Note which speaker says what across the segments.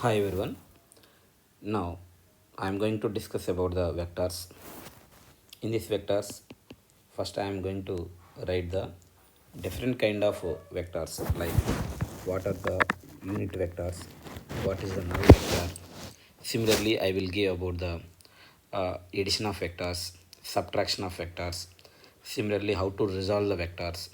Speaker 1: Hi everyone. Now I am going to discuss about the vectors. In these vectors, first I am going to write the different kind of vectors, like what are the unit vectors, what is the null vector. Similarly, I will give about the addition of vectors, subtraction of vectors. Similarly, how to resolve the vectors,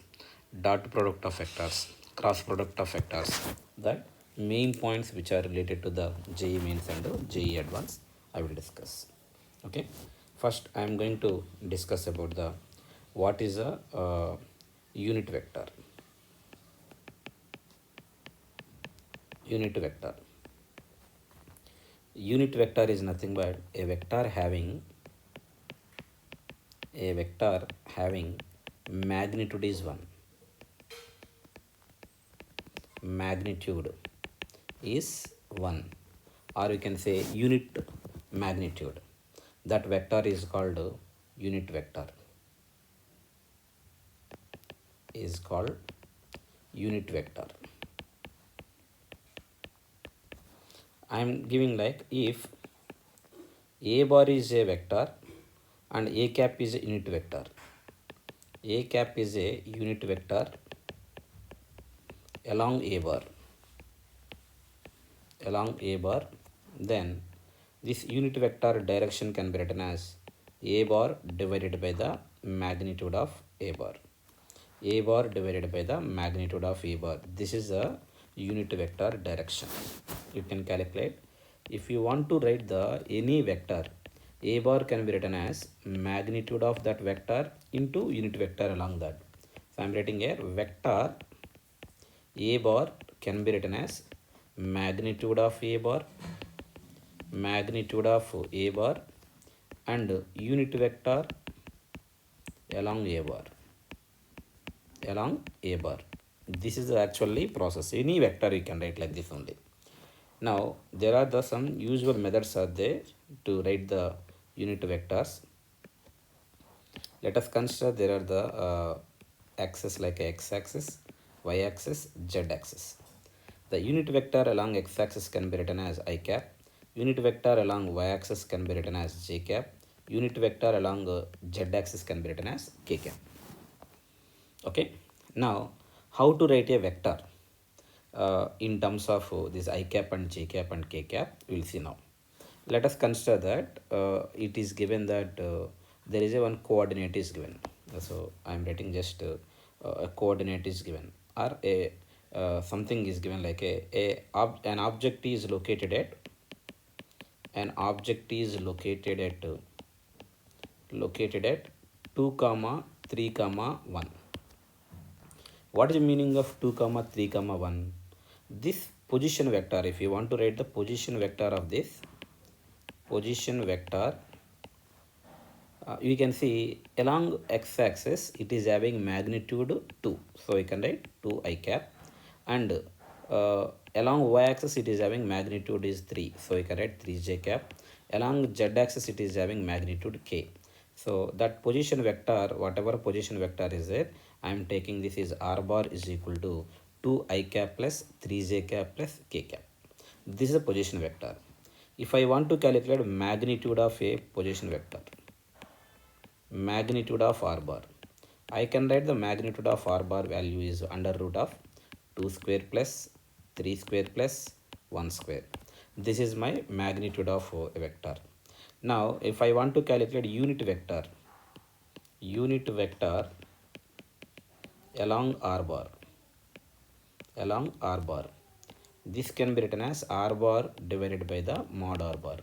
Speaker 1: dot product of vectors, cross product of vectors. The main points which are related to the JEE mains and the JEE advanced I will discuss. Okay. First, I am going to discuss about the what is a unit vector. Unit vector. Unit vector is nothing but a vector having magnitude is 1. Magnitude is 1, or you can say unit magnitude. That vector is called unit vector. Is called unit vector. I am giving like if a bar is a vector and a cap is a unit vector. A cap is a unit vector along a bar. Then this unit vector direction can be written as a bar divided by the magnitude of a bar. A bar divided by the magnitude of a bar. This is a unit vector direction. You can calculate. If you want to write the any vector, a bar can be written as magnitude of that vector into unit vector along that. So I am writing here vector a bar can be written as magnitude of a bar and unit vector along a bar. This is actually process. Any vector you can write like this only. Now there are some usual methods are there to write the unit vectors. Let us consider there are the axis like x-axis, y-axis, z-axis. The unit vector along x-axis can be written as I cap. Unit vector along y-axis can be written as j cap. Unit vector along z-axis can be written as k cap. Okay. Now, how to write a vector in terms of this I cap and j cap and k cap? We will see now. Let us consider that it is given that there is a one coordinate is given. So I am writing just a coordinate is given, or a something is given like an object is located at 2 comma 3 comma 1. What is the meaning of 2 comma 3 comma 1? This position vector, if you want to write the position vector of this position vector, you can see along x-axis it is having magnitude 2, so you can write 2 I cap, and along y-axis it is having magnitude is 3, so you can write 3 j cap. Along z-axis it is having magnitude k. So that position vector, whatever position vector is there, I am taking this is r bar is equal to 2 I cap plus 3 j cap plus k cap. This is a position vector. If I want to calculate magnitude of a position vector, magnitude of r bar, I can write the magnitude of r bar value is under root of 2 square plus 3 square plus 1 square. This is my magnitude of a vector. Now if I want to calculate unit vector along r bar, this can be written as r bar divided by the mod r bar.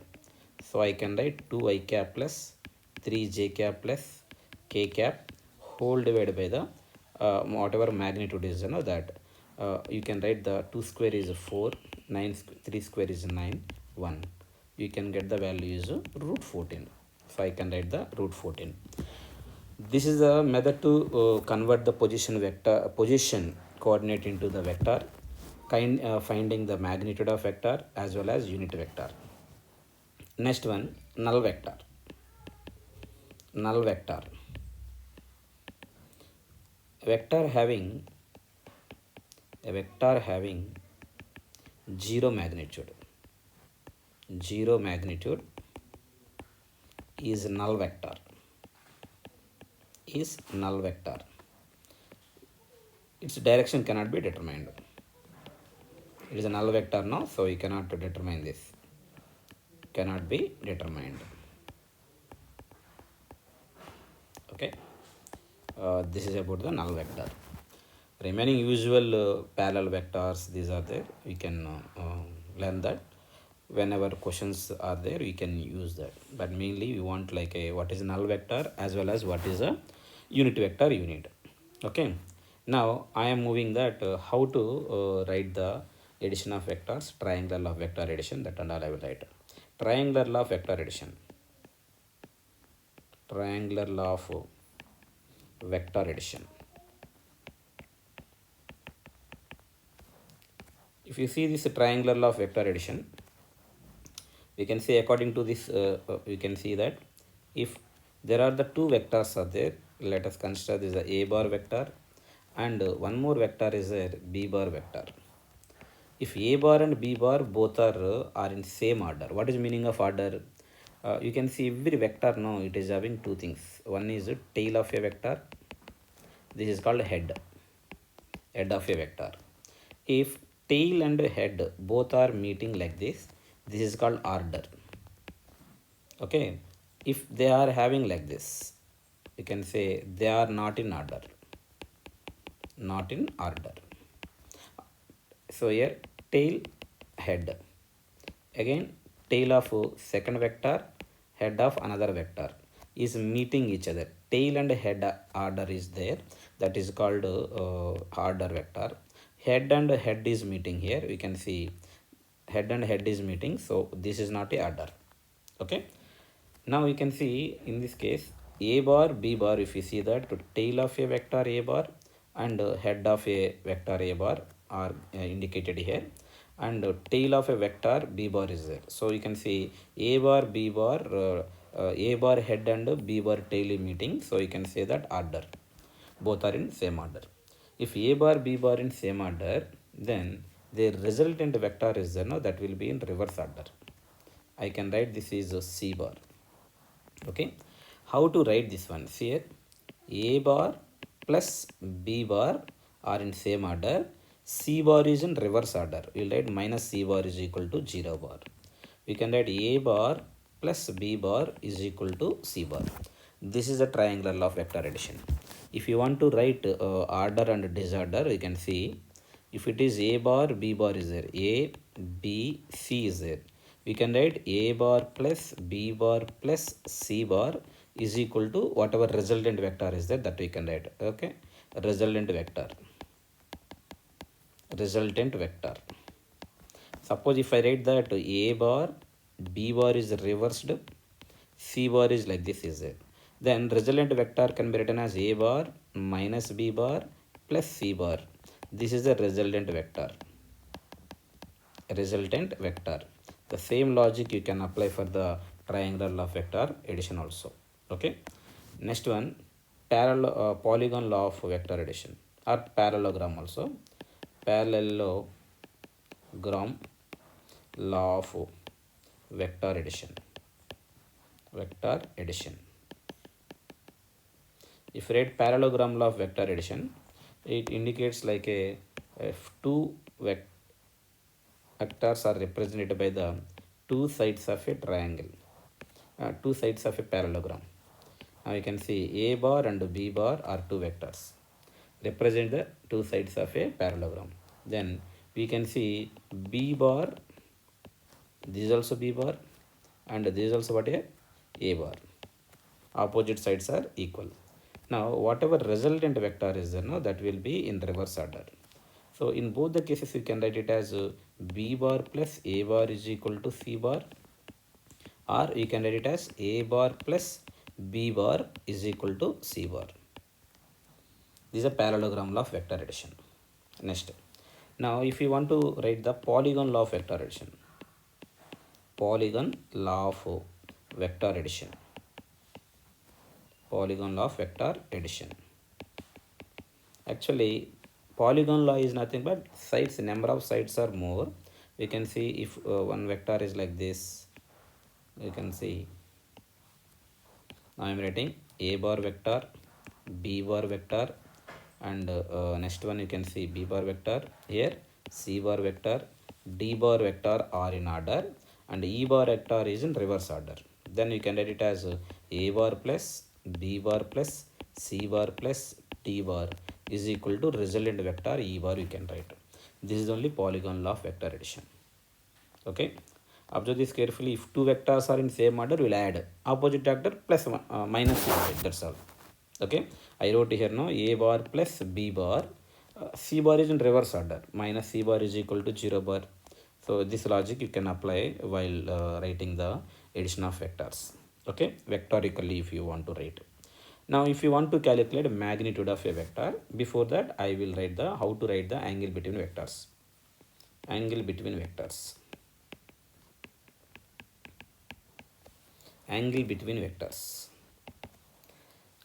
Speaker 1: So I can write 2 I cap plus 3 j cap plus k cap whole divided by the whatever magnitude is, that you can write the 2 square is 4, 9 3 square is 9, 1. You can get the value is root 14. So I can write the root 14. This is a method to convert the position coordinate into the vector, finding the magnitude of vector as well as unit vector. Next one, null vector. A vector having 0 magnitude. 0 magnitude is null vector, its direction cannot be determined. It is a null vector now, so we cannot determine this, cannot be determined. Okay, this is about the null vector. Remaining usual parallel vectors, these are there. We can learn that whenever questions are there, we can use that. But mainly we want like a what is null vector as well as what is a unit vector you need. Okay, now I am moving that how to write the addition of vectors, triangular law of vector addition, that and all I will write. Triangular law of vector addition, triangular law of vector addition. If you see this triangular law of vector addition, we can say according to this, we can see that if there are the two vectors are there, let us consider this a bar vector and one more vector is a b bar vector. If a bar and b bar both are in same order, what is meaning of order? You can see every vector now it is having two things. One is tail of a vector, this is called head of a vector. If tail and head both are meeting like this is called order. Okay, if they are having like this, you can say they are not in order, so here tail, head, again tail of second vector, head of another vector is meeting each other. Tail and head order is there, that is called order vector. Head and head is meeting here, we can see head and head is meeting, so this is not a order. Okay, now we can see in this case a bar b bar, if you see that tail of a vector a bar and head of a vector a bar are indicated here, and tail of a vector b bar is there. So you can see a bar b bar, a bar head and b bar tail meeting, so you can say that order, both are in same order. If a bar b bar in same order, then the resultant vector is there, no, that will be in reverse order. I can write this is a c bar. Okay, how to write this one? See here, a bar plus b bar are in same order, c bar is in reverse order. We will write minus c bar is equal to 0 bar. We can write a bar plus b bar is equal to c bar. This is a triangular law of vector addition. If you want to write order and disorder, you can see if it is a bar b bar is there, a b c is there, we can write a bar plus b bar plus c bar is equal to whatever resultant vector is there, that we can write. Okay, resultant vector. Suppose if I write that a bar b bar is reversed, c bar is like this is it, then resultant vector can be written as a bar minus b bar plus c bar. This is the resultant vector. The same logic you can apply for the triangular law of vector addition also. Okay, next one, polygon law of vector addition or parallelogram also. Parallelogram law of vector addition. If you write parallelogram law of vector addition, it indicates like if two vectors are represented by the two sides of a triangle, two sides of a parallelogram. Now you can see a bar and b bar are two vectors, represent the two sides of a parallelogram. Then we can see b bar, this is also b bar, and this is also what a bar. Opposite sides are equal. Now whatever resultant vector is there, no, that will be in reverse order. So in both the cases you can write it as b bar plus a bar is equal to c bar, or you can write it as a bar plus b bar is equal to c bar. This is a parallelogram law of vector addition. Next, now if you want to write the polygon law of vector addition, polygon law of vector addition. Actually, polygon law is nothing but sides, number of sides are more, we can see if one vector is like this, you can see now I am writing a bar vector, b bar vector, and next one you can see b bar vector, here c bar vector, d bar vector are in order, and e bar vector is in reverse order. Then you can write it as a bar plus b bar plus c bar plus d bar is equal to resultant vector e bar, you can write. This is only polygon law of vector addition. Okay, observe this carefully. If two vectors are in same order, we'll add opposite vector plus one, minus one, right? That's all. Okay, I wrote here now a bar plus b bar, c bar is in reverse order, minus c bar is equal to 0 bar. So this logic you can apply while writing the addition of vectors. Okay, vectorically if you want to write. Now if you want to calculate magnitude of a vector, before that I will write the how to write the angle between vectors. Angle between vectors. Angle between vectors.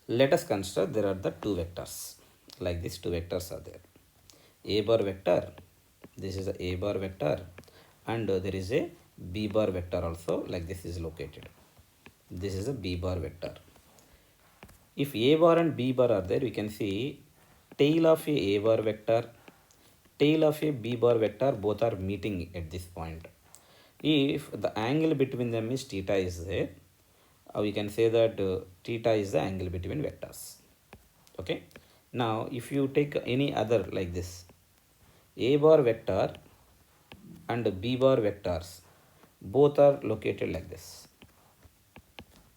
Speaker 1: Let us consider there are the two vectors. Like this, two vectors are there. A bar vector, this is a A bar vector, and there is a B bar vector also, like this is located. This is a B bar vector. If A bar and B bar are there, we can see tail of a bar vector, tail of a B bar vector, both are meeting at this point. If the angle between them is theta is there, we can say that theta is the angle between vectors. Okay. Now if you take any other like this, A bar vector and B bar vectors, both are located like this.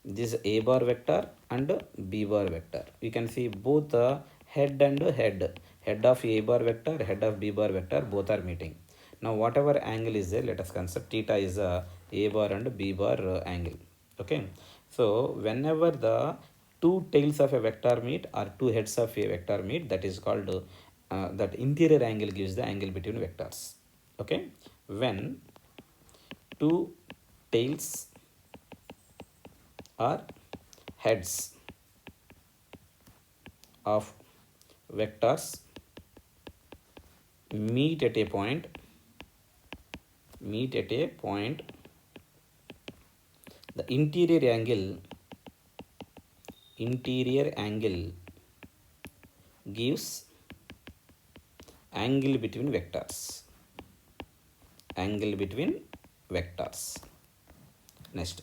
Speaker 1: This A bar vector and B bar vector. You can see both the head and head of A bar vector, head of B bar vector, both are meeting. Now whatever angle is there, let us consider theta is a bar and B bar angle. Okay, so whenever the two tails of a vector meet or two heads of a vector meet, that is called that interior angle gives the angle between vectors. Okay, when two tails or heads of vectors meet at a point, the interior angle gives angle between vectors. Angle between vectors. Next,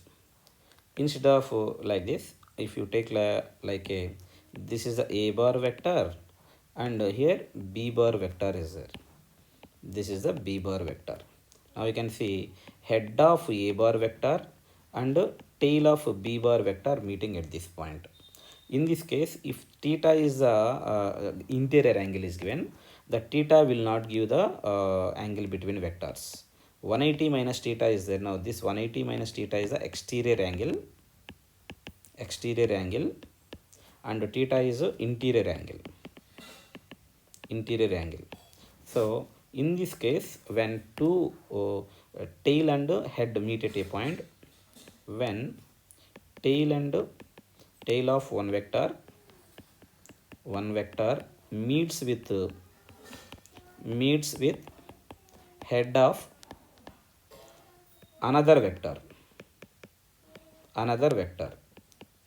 Speaker 1: instead of like this, if you take like a, this is the A bar vector, and here B bar vector is there. This is the B bar vector. Now you can see head of A bar vector and tail of B bar vector meeting at this point. In this case, if theta is the interior angle is given, the theta will not give the angle between vectors. 180 minus theta is there. Now this 180 minus theta is the exterior angle, and theta is interior angle. So in this case, when two tail and head meet at a point, when tail of one vector meets with head of another vector,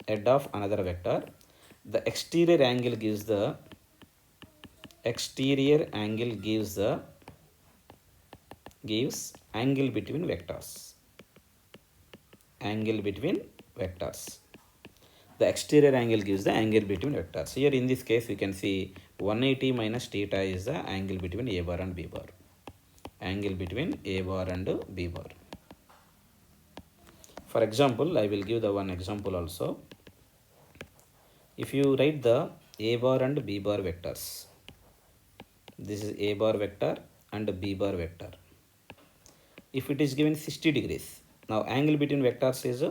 Speaker 1: head of another vector, the exterior angle gives angle between vectors. The exterior angle gives the angle between vectors. Here in this case, we can see 180 minus theta is the angle between A bar and B bar. Angle between A bar and B bar. For example, I will give the one example also. If you write the A bar and B bar vectors, this is A bar vector and B bar vector. If it is given 60 degrees, now angle between vectors is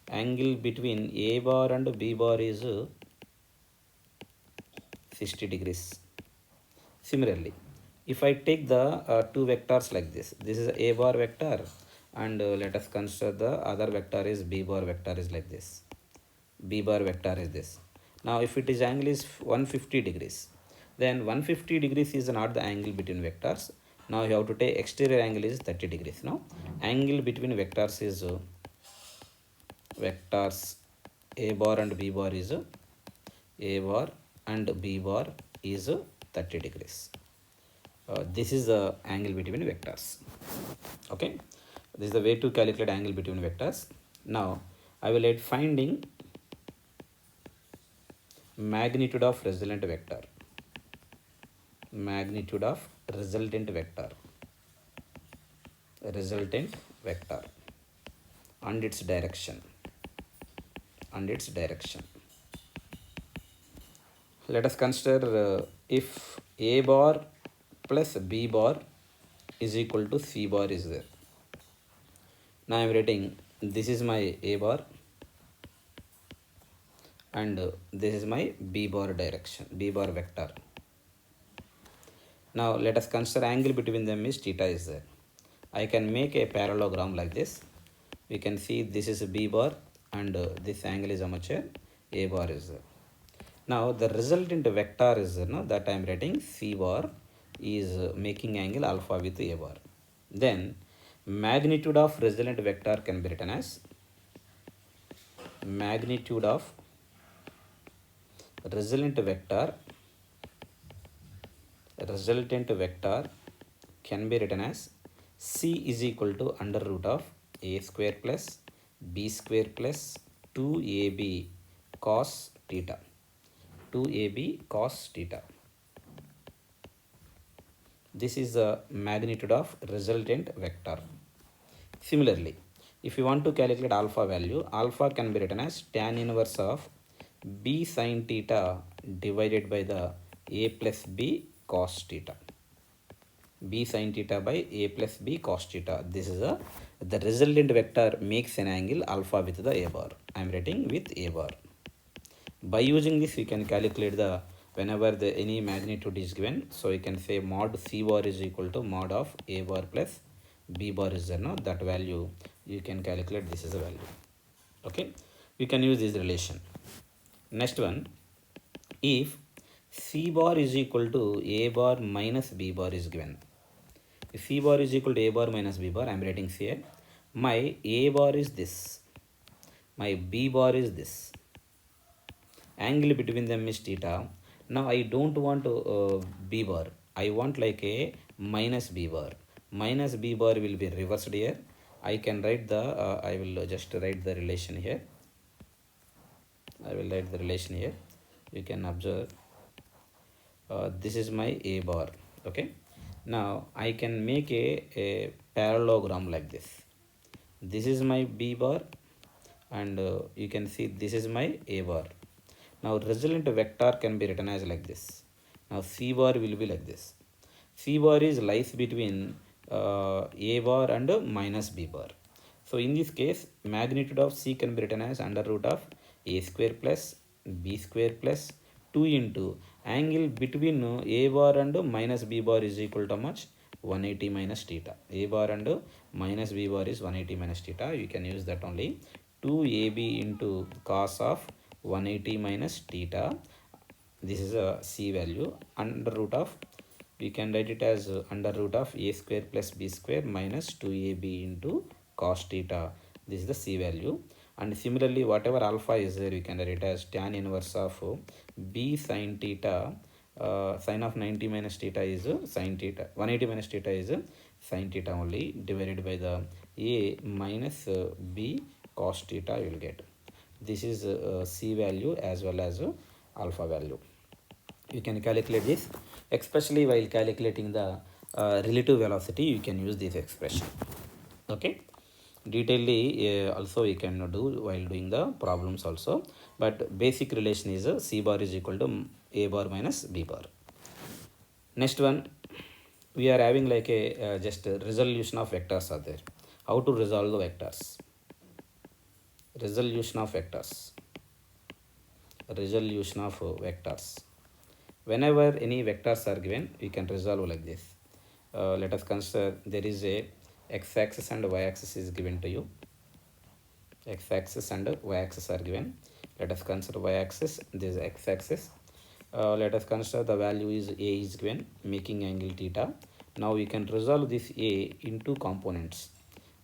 Speaker 1: angle between A bar and B bar is 60 degrees. Similarly, if I take the two vectors like this is A bar vector, and let us consider the other vector is B bar vector is like this. B bar vector is this. Now if it is angle is 150 degrees, then 150 degrees is not the angle between vectors. Now you have to take exterior angle is 30 degrees. Now angle between vectors is vectors a bar and b bar is a bar and b bar is 30 degrees. This is the angle between vectors. Okay, this is the way to calculate angle between vectors. Now I will add finding magnitude of resultant vector, magnitude of resultant vector and its direction, let us consider if a bar plus b bar is equal to c bar is there. Now I am writing this is my a bar and this is my b bar direction, b bar vector. Now let us consider angle between them is theta is there. I can make a parallelogram like this. We can see this is a b bar and this angle is how much a bar is there. Now the resultant vector is that I am writing c bar is making angle alpha with a bar. Then magnitude of resultant vector can be written as magnitude of resultant vector can be written as c is equal to under root of a square plus b square plus 2ab cos theta, 2ab cos theta. This is the magnitude of resultant vector. Similarly, if you want to calculate alpha value, alpha can be written as tan inverse of b sin theta divided by the a plus b cos theta, b sin theta by a plus b cos theta. This is the resultant vector makes an angle alpha with the a bar. I am writing with a bar. By using this we can calculate the whenever any magnitude is given, so you can say mod c bar is equal to mod of a bar plus b bar is there. That value you can calculate, this is a value. Okay, we can use this relation. Next one, if c bar is equal to a bar minus b bar is given. If c bar is equal to a bar minus b bar, I am writing here my a bar is this, my b bar is this, angle between them is theta. Now I don't want b bar, I want like a minus b bar. Minus b bar will be reversed here. I can write the I will just write the relation here. I will write the relation here. You can observe this is my a bar. Okay, now I can make a parallelogram like this. This is my b bar and you can see this is my a bar. Now resultant vector can be written as like this. Now c bar will be like this. C bar is lies between a bar and minus b bar. So in this case magnitude of c can be written as under root of a square plus b square plus 2 into angle between a bar and minus b bar is equal to how much? 180 minus theta. A bar and minus b bar is 180 minus theta. You can use that only. 2ab into cos of 180 minus theta. This is a c value. Under root of, we can write it as under root of a square plus b square minus 2ab into cos theta. This is the c value. And similarly whatever alpha is there, we can write it as tan inverse of b sin theta. Sin of 90 minus theta is sin theta, 180 minus theta is sin theta only, divided by the a minus b cos theta you will get. This is c value as well as alpha value. You can calculate this, especially while calculating the relative velocity. You can use this expression. Okay, detailedly also you can do while doing the problems also, but basic relation is c bar is equal to a bar minus b bar. Next one, we are having like a just a resolution of vectors are there. How to resolve the vectors? Resolution of vectors. Whenever any vectors are given, we can resolve like this. Let us consider there is a x-axis and y-axis is given to you. X-axis and y-axis are given. Let us consider y-axis. This is x-axis. Let us consider the value is a is given, making angle theta. Now we can resolve this A into components.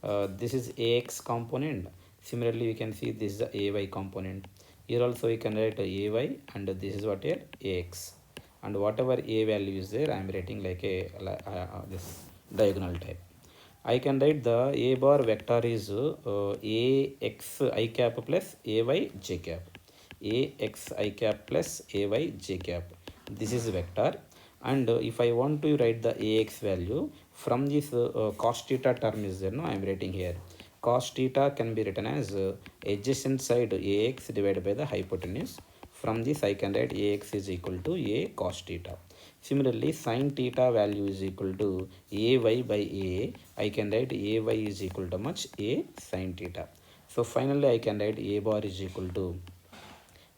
Speaker 1: This is AX component. Similarly, we can see this is the AY component. Here also we can write AY, and this is what here AX. And whatever A value is there, I am writing like a this diagonal type. I can write the A bar vector is AX I cap plus AY j cap. AX I cap plus AY j cap. This is vector. And if I want to write the AX value from this cos theta term is there, no, I am writing here. Cos theta can be written as adjacent side AX divided by the hypotenuse. From this I can write AX is equal to A cos theta. Similarly, sin theta value is equal to AY by A. I can write AY is equal to much A sin theta. So finally I can write A bar is equal to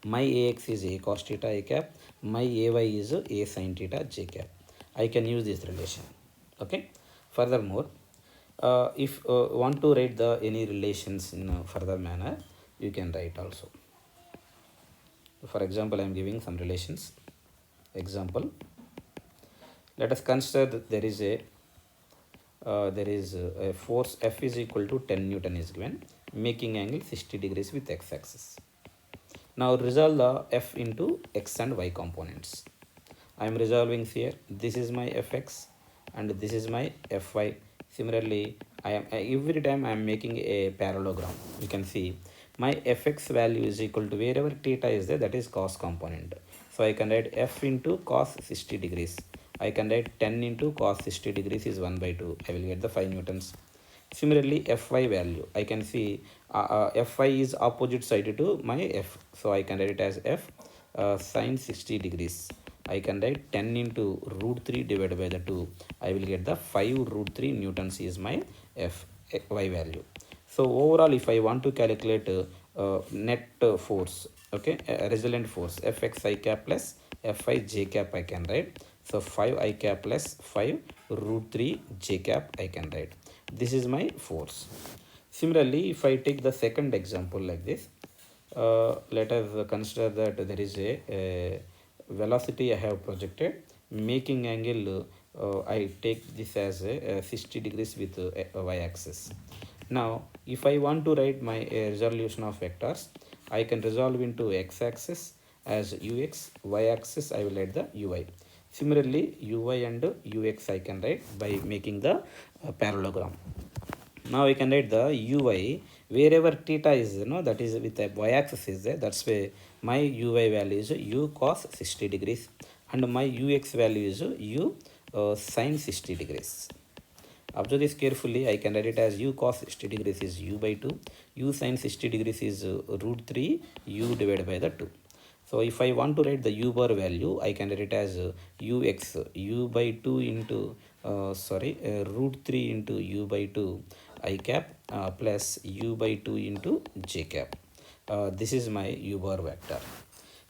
Speaker 1: my AX is A cos theta I cap, my AY is A sin theta j cap. I can use this relation. Okay. Furthermore, if want to write the any relations in a further manner, you can write also. For example, I am giving some relations. Example, let us consider that there is a force F is equal to 10 Newton is given, making angle 60 degrees with x-axis. Now resolve the F into x and y components. I am resolving here. This is my Fx and this is my Fy. Similarly, I am every time I am making a parallelogram. You can see my Fx value is equal to wherever theta is there, that is cos component. So I can write F into cos 60 degrees. I can write 10 into cos 60 degrees is 1 by 2. I will get the 5 newtons. Similarly, Fy value, I can see Fy is opposite side to my F. So I can write it as F sin 60 degrees. I can write 10 into root 3 divided by the 2. I will get the 5 root 3 newtons is my Fy value. So overall, if I want to calculate net force, okay, resultant force, Fx I cap plus Fy j cap I can write. So 5 I cap plus 5 root 3 j cap I can write. This is my force. Similarly, if I take the second example like this, let us consider that there is a velocity I have projected, making angle I take this as a 60 degrees with y-axis. Now, if I want to write my resolution of vectors, I can resolve into x-axis as ux, y-axis I will write the ui. Similarly, uy and ux I can write by making the parallelogram. Now we can write the uy wherever theta is, that is with the y-axis is there. That's why my uy value is u cos 60 degrees and my ux value is u sin 60 degrees. Observe this carefully. I can write it as u cos 60 degrees is u by 2, u sin 60 degrees is root 3 u divided by the 2. So if I want to write the u bar value, I can write it as ux u by 2 into root 3 into u by 2 I cap plus u by 2 into j cap. This is my u bar vector.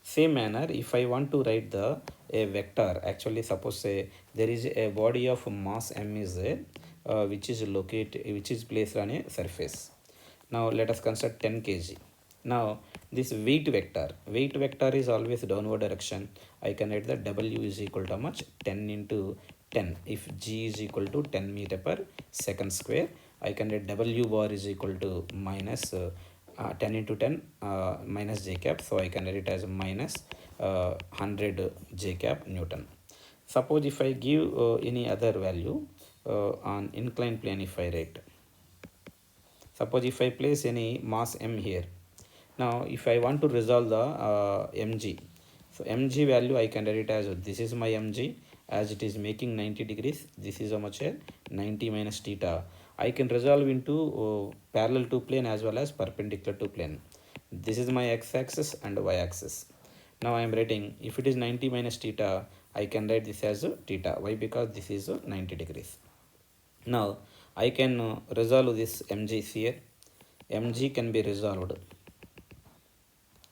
Speaker 1: Same manner, if I want to write the a vector, actually suppose say there is a body of mass m is there, which is placed on a surface. Now let us consider 10 kg. Now this weight vector is always downward direction. I can write that W is equal to much 10 into 10. If G is equal to 10 meter per second square, I can write W bar is equal to minus 10 into 10 minus j cap. So I can write it as minus 100 j cap Newton. Suppose if I give any other value on inclined plane, if I write, suppose if I place any mass m here. Now if I want to resolve the mg, so mg value I can write it as this is my mg, as it is making 90 degrees. This is how much here 90 minus theta. I can resolve into parallel to plane as well as perpendicular to plane. This is my x-axis and y-axis. Now I am writing, if it is 90 minus theta, I can write this as theta. Why? Because this is 90 degrees. Now I can resolve this mg here. Mg can be resolved.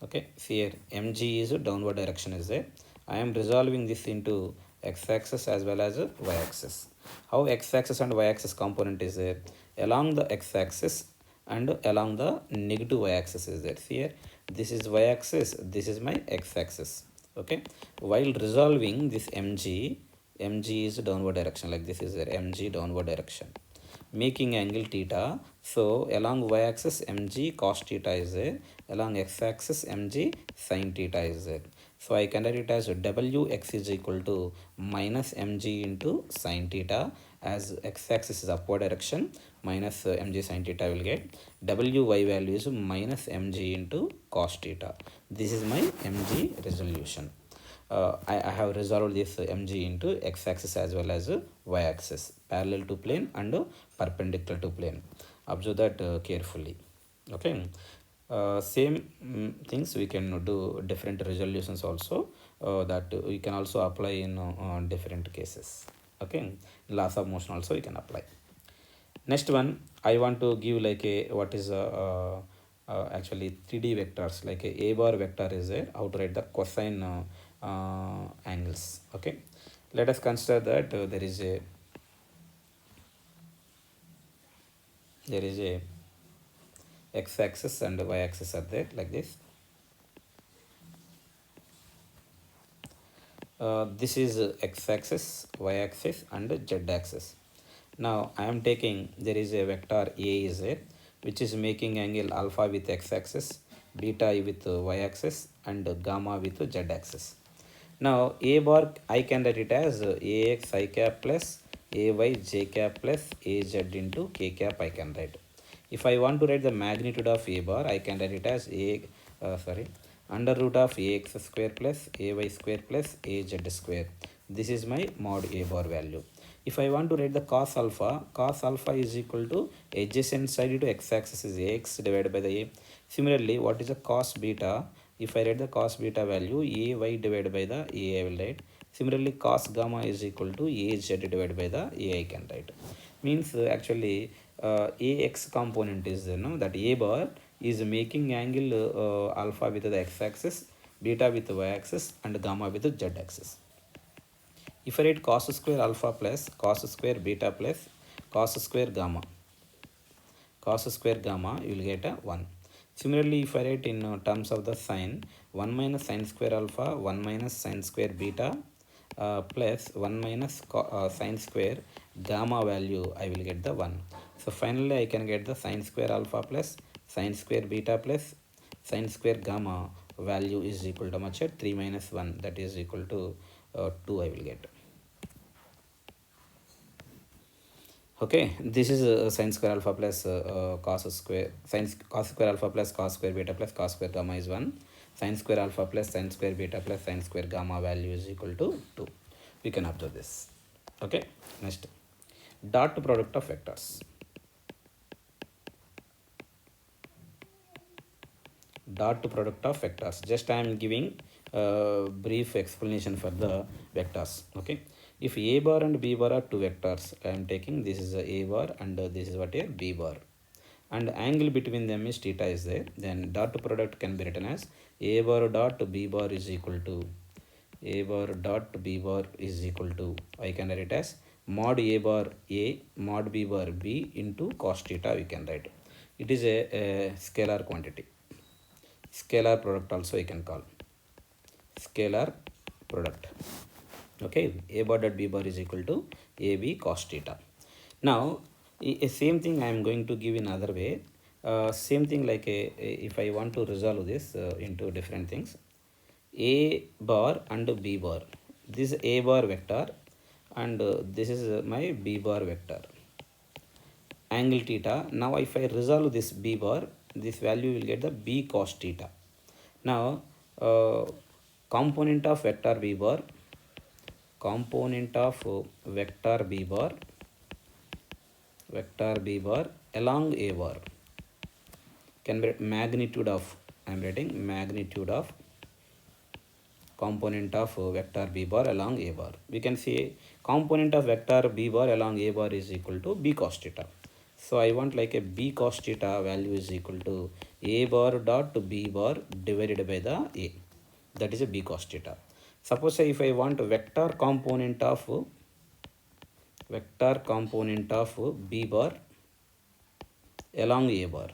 Speaker 1: Okay, here mg is downward direction is there. I am resolving this into x-axis as well as y-axis. How x-axis and y-axis component is there? Along the x-axis and along the negative y-axis is there. Here this is y-axis, this is my x-axis. Okay, while resolving this mg, mg is downward direction, like this is mg downward direction, making angle theta. So along y-axis mg cos theta is there, along x-axis mg sin theta is there. So I can write it as wx is equal to minus mg into sin theta, as x-axis is upward direction, minus mg sin theta will get, wy value is minus mg into cos theta. This is my mg resolution. I have resolved this mg into x-axis as well as y-axis, parallel to plane and perpendicular to plane. Observe that carefully. Okay. Same things we can do different resolutions also, that we can also apply in different cases. Okay. Laws of motion also we can apply. Next one, I want to give like a what is actually 3D vectors, like a bar vector is there, how to write the cosine angles. Okay, let us consider that there is a x-axis and y-axis are there, like this. This is x-axis, y-axis and z-axis. Now I am taking, there is a vector A is there, which is making angle alpha with x-axis, beta with y-axis and gamma with z-axis. Now A bar I can write it as ax I cap plus ay j cap plus az into k cap I can write. If I want to write the magnitude of A bar, I can write it as under root of ax square plus ay square plus az square. This is my mod A bar value. If I want to write the cos alpha is equal to adjacent side into x-axis is ax divided by the a. Similarly, what is the cos beta? If I write the cos beta value, ay divided by the a I will write. Similarly, cos gamma is equal to az divided by the a I can write. Means actually ax component is that a bar is making angle alpha with the x-axis, beta with the y-axis and gamma with the z-axis. If I write cos square alpha plus cos square beta plus cos square gamma, you will get a 1. Similarly, if I write in terms of the sine, 1 minus sine square alpha, 1 minus sine square beta plus 1 minus sine square gamma value, I will get the 1. So finally, I can get the sine square alpha plus sine square beta plus sine square gamma value is equal to much at 3 minus 1, that is equal to 2 I will get. Okay, this is sine square alpha plus cos square alpha plus cos square beta plus cos square gamma is 1. Sine square alpha plus sine square beta plus sine square gamma value is equal to 2. We can observe this. Okay, next, dot product of vectors. Dot product of vectors. Just I am giving brief explanation for the vectors. Okay, if A bar and B bar are two vectors, I am taking this is a A bar and this is what a B bar, and angle between them is theta is there, then dot product can be written as A bar dot B bar is equal to A bar dot B bar is equal to, I can write it as mod A bar A mod B bar B into cos theta we can write. It is a scalar quantity. Scalar product also I can call scalar product. Okay, A bar dot B bar is equal to AB cos theta. Now same thing I am going to give in other way. Same thing like if I want to resolve this into different things, A bar and B bar, this is A bar vector and this is my B bar vector, angle theta. Now if I resolve this B bar, this value will get the B cos theta. Now component of vector B bar along A bar can be magnitude of, I am writing magnitude of component of vector B bar along A bar. We can see component of vector B bar along A bar is equal to B cos theta. So I want like a B cos theta value is equal to A bar dot B bar divided by the A, that is a B cos theta. Suppose if I want vector component of B bar along A bar,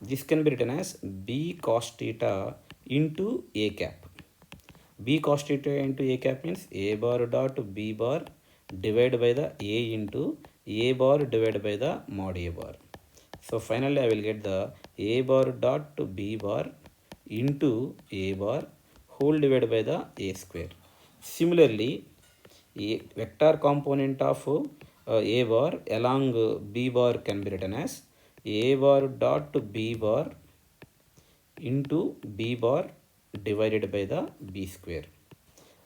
Speaker 1: this can be written as B cos theta into A cap. B cos theta into A cap means A bar dot B bar divided by the A into A bar divided by the mod A bar. So finally I will get the A bar dot B bar into A bar whole divided by the A square. Similarly, a vector component of A bar along B bar can be written as A bar dot B bar into B bar divided by the B square.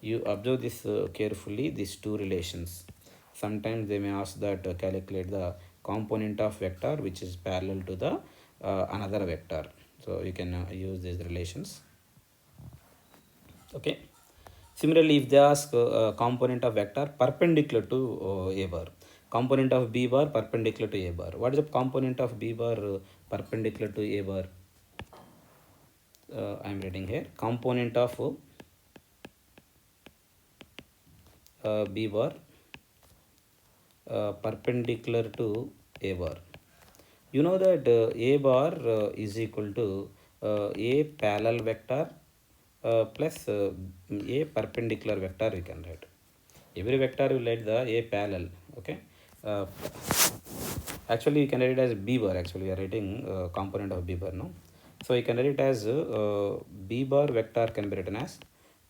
Speaker 1: You observe this carefully, these two relations. Sometimes they may ask that calculate the component of vector which is parallel to the another vector. So you can use these relations. Okay. Similarly, if they ask component of vector perpendicular to A bar, component of B bar perpendicular to A bar. What is the component of B bar perpendicular to A bar? I am writing here. Component of B bar perpendicular to A bar. You know that A bar is equal to A parallel vector plus A perpendicular vector we can write. Every vector will write the A parallel. Okay. Uh, Actually you can write it as B bar. Actually we are writing component of B bar, no? So you can write it as B bar vector can be written as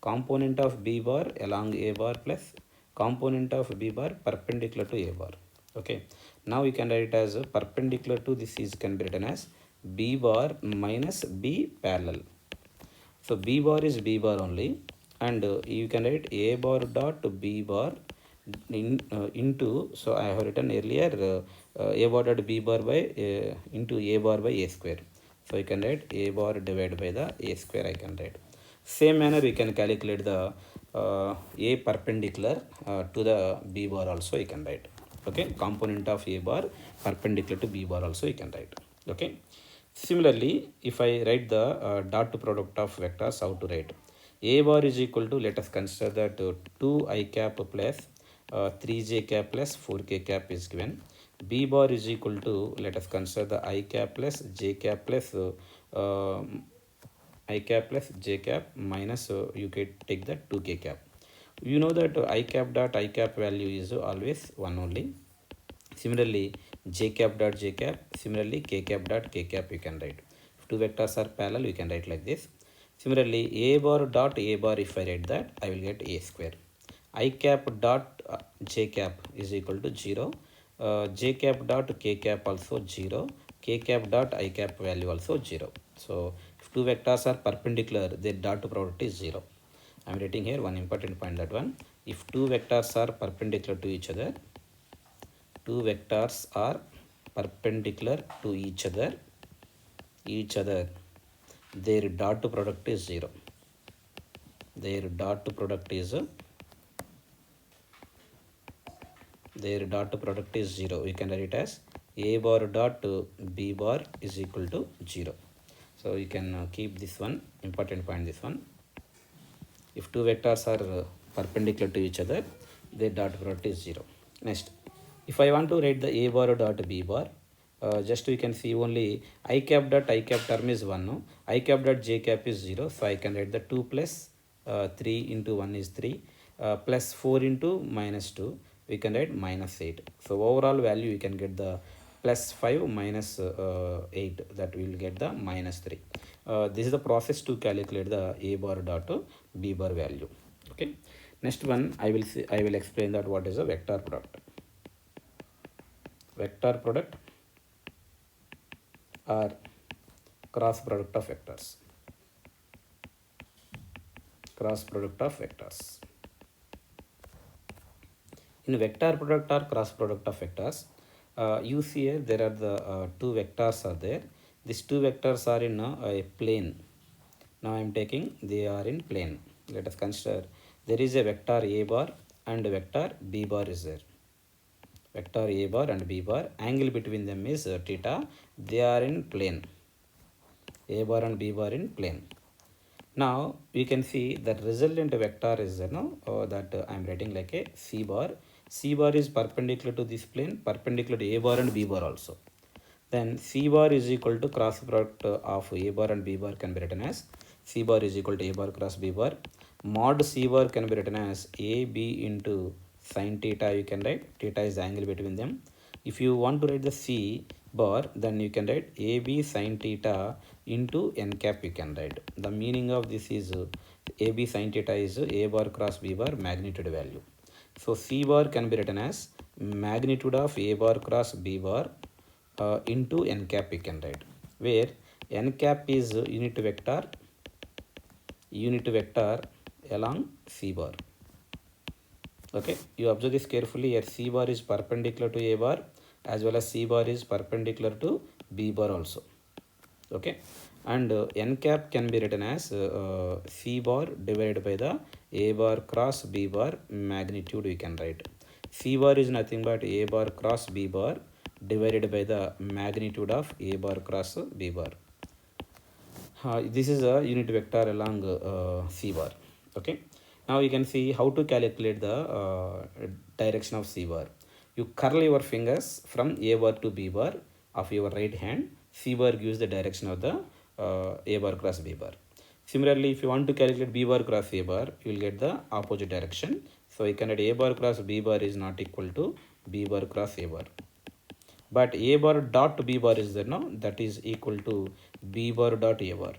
Speaker 1: component of B bar along A bar plus component of B bar perpendicular to A bar. Okay. Now you can write it as perpendicular to this is can be written as B bar minus B parallel. So B bar is B bar only, and you can write A bar dot B bar into, so I have written earlier A bar dot B bar by into A bar by A square. So you can write A bar divided by the A square I can write. Same manner we can calculate the A perpendicular to the B bar also you can write. Okay, component of A bar perpendicular to B bar also you can write. Okay. Similarly, if I write the dot product of vectors, how to write? A bar is equal to, let us consider that 2I cap plus 3j cap plus 4k cap is given. B bar is equal to, let us consider the I cap plus j cap plus I cap plus j cap minus you can take the 2k cap. You know that I cap dot I cap value is always 1 only. Similarly, j cap dot j cap, similarly k cap dot k cap you can write. If two vectors are parallel, you can write like this. Similarly, a bar dot a bar, if I write that, I will get a square. I cap dot j cap is equal to 0. J cap dot k cap also 0. K cap dot I cap value also 0. So, if two vectors are perpendicular, their dot product is 0. I am writing here one important point, that one. If two vectors are perpendicular to each other, two vectors are perpendicular to each other, their dot product is 0. Their dot product is 0. You can write it as a bar dot b bar is equal to 0. So you can keep this one important point, this one. If two vectors are perpendicular to each other, their dot product is 0. Next, if I want to write the a bar dot b bar, just we can see only I cap dot I cap term is 1, no? I cap dot j cap is 0, so I can write the 2 plus 3 into 1 is 3 plus 4 into minus 2, we can write minus 8. So overall value you can get the plus 5 minus 8, that we will get the minus 3. This is the process to calculate the a bar dot b bar value. Okay. Next one I will explain that what is a vector product. Vector product or cross product of vectors. Cross product of vectors. In vector product or cross product of vectors, you see here there are the two vectors are there. These two vectors are in a plane. Now I am taking, they are in plane. Let us consider there is a vector a bar and a vector b bar is there. Vector a bar and b bar, angle between them is theta. They are in plane. A bar and b bar in plane. Now we can see that resultant vector is that I am writing like a c bar. C bar is perpendicular to this plane, perpendicular to a bar and b bar also. Then c bar is equal to cross product of a bar and b bar can be written as c bar is equal to a bar cross b bar. Mod C bar can be written as AB into sin theta. You can write theta is the angle between them. If you want to write the C bar, then you can write AB sin theta into n cap. You can write the meaning of this is AB sin theta is A bar cross B bar magnitude value. So C bar can be written as magnitude of A bar cross B bar into n cap. You can write where n cap is unit vector along C bar. Okay, you observe this carefully. Here C bar is perpendicular to A bar as well as C bar is perpendicular to B bar also. Okay, and n cap can be written as C bar divided by the A bar cross B bar magnitude. We can write C bar is nothing but A bar cross B bar divided by the magnitude of A bar cross B bar. This is a unit vector along C bar. Okay, now you can see how to calculate the direction of C bar. You curl your fingers from A bar to B bar of your right hand. C bar gives the direction of the A bar cross B bar. Similarly, if you want to calculate B bar cross A bar, you will get the opposite direction. So you can write A bar cross B bar is not equal to B bar cross A bar. But A bar dot B bar is there now, that is equal to B bar dot A bar.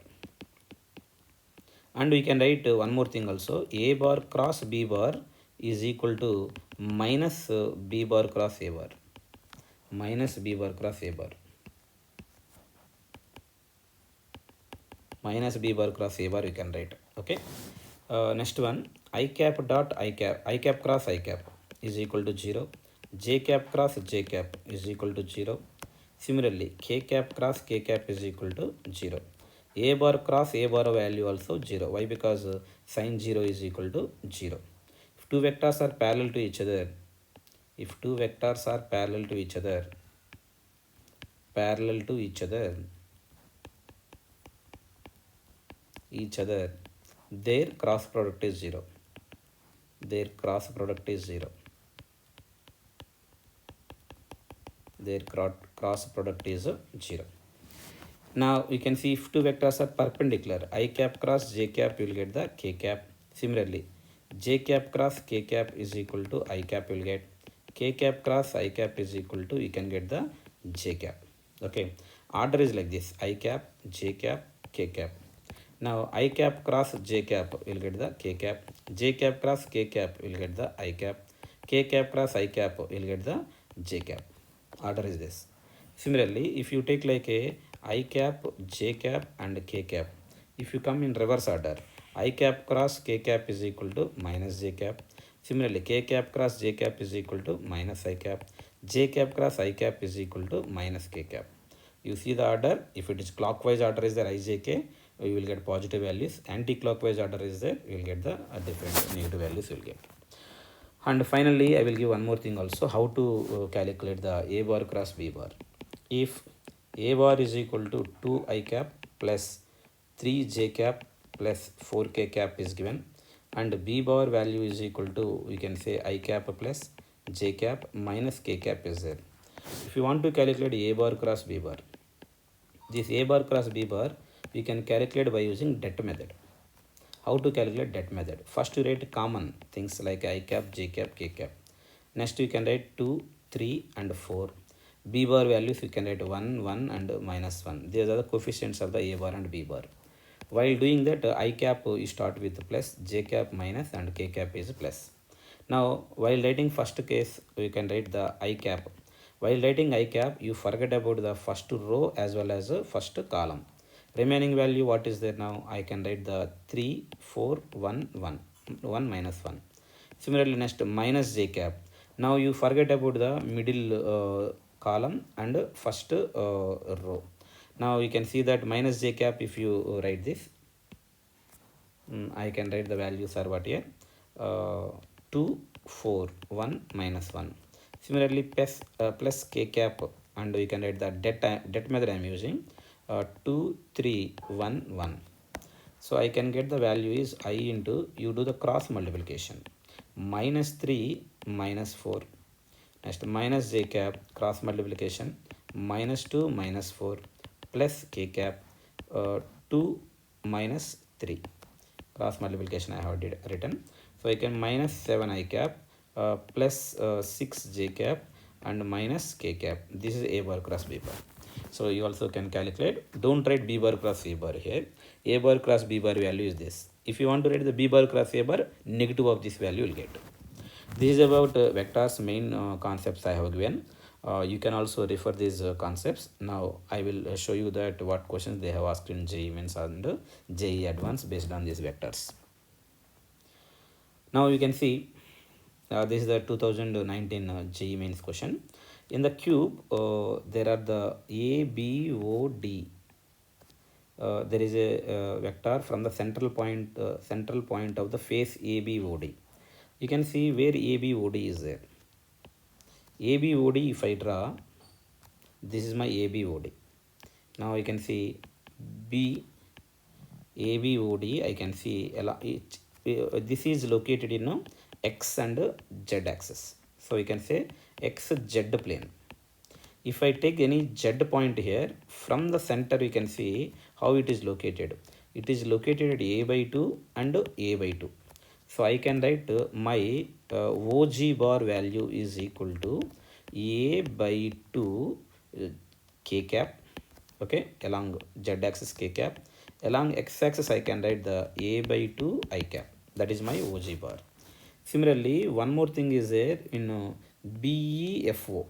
Speaker 1: And we can write one more thing also, A bar cross B bar is equal to minus B bar cross A bar. Minus B bar cross A bar. Minus B bar cross A bar you can write. Okay. Next one, I cap dot I cap cross I cap is equal to 0. J cap cross J cap is equal to 0. Similarly, K cap cross K cap is equal to 0. A bar cross A bar value also 0. Why? Because sin 0 is equal to 0. If two vectors are parallel to each other, their cross product is 0. Their cross product is 0. Now you can see if two vectors are perpendicular, I cap cross J cap, you will get the K cap. Similarly, J cap cross K cap is equal to I cap, you will get K cap cross I cap is equal to, you can get the J cap. Okay, order is like this, I cap, J cap, K cap. Now I cap cross J cap, you will get the K cap. J cap cross K cap, you will get the I cap. K cap cross I cap, you will get the J cap. Order is this. Similarly, if you take like a I cap, J cap and K cap, if you come in reverse order, I cap cross K cap is equal to minus J cap. Similarly, K cap cross J cap is equal to minus I cap. J cap cross I cap is equal to minus K cap. You see the order. If it is clockwise order is there IJK, you will get positive values. Anti-clockwise order is there, you will get the different negative values you will get. And finally, I will give one more thing also, how to calculate the A bar cross B bar. If A bar is equal to 2 I cap plus 3 J cap plus 4 K cap is given, and B bar value is equal to, we can say I cap plus J cap minus K cap is there. If you want to calculate A bar cross B bar, this A bar cross B bar we can calculate by using det method. How to calculate det method? First you write common things like I cap, J cap, K cap. Next you can write 2, 3 and 4. B bar values you can write 1, 1 and minus 1. These are the coefficients of the A bar and B bar. While doing that, I cap you start with plus, J cap minus and K cap is plus. Now while writing first case, you can write the I cap. While writing I cap, you forget about the first row as well as first column. Remaining value what is there now? I can write the 3, 4, 1, 1, 1 minus 1. Similarly, next minus J cap. Now you forget about the middle column and first row. Now you can see that minus J cap, if you write this, I can write the values are what here, 2, 4, 1, minus 1. Similarly, plus K cap, and we can write the det method I am using, 2, 3, 1, 1. So I can get the value is I into, you do the cross multiplication, minus 3 minus 4. Next minus J cap, cross multiplication, minus 2 minus 4 plus K cap, 2 minus 3. cross multiplication I have written. So I can minus 7 I cap plus 6 j cap and minus k cap. This is a bar cross b bar. So you also can calculate. Don't write b bar cross a bar here. A bar cross b bar value is this. If you want to write the b bar cross a bar, negative of this value will get. This is about vectors main concepts I have given. You can also refer these concepts. Now I will show you that what questions they have asked in JEE Mains and JEE Advanced based on these vectors. Now you can see this is the 2019 JEE Mains question. In the cube, there are the A, B, O, D. There is a vector from the central point of the face ABOD. You can see where ABOD is there. ABOD, if I draw, this is my ABOD. Now you can see B ABOD. I can see this is located in X and Z axis. So you can say XZ plane. If I take any Z point here, from the center you can see how it is located. It is located at A by 2 and A by 2. So I can write my OG bar value is equal to A by 2 k cap, okay, along Z axis k cap. Along X axis I can write the A by 2 I cap. That is my OG bar. Similarly, one more thing is there in BEFO.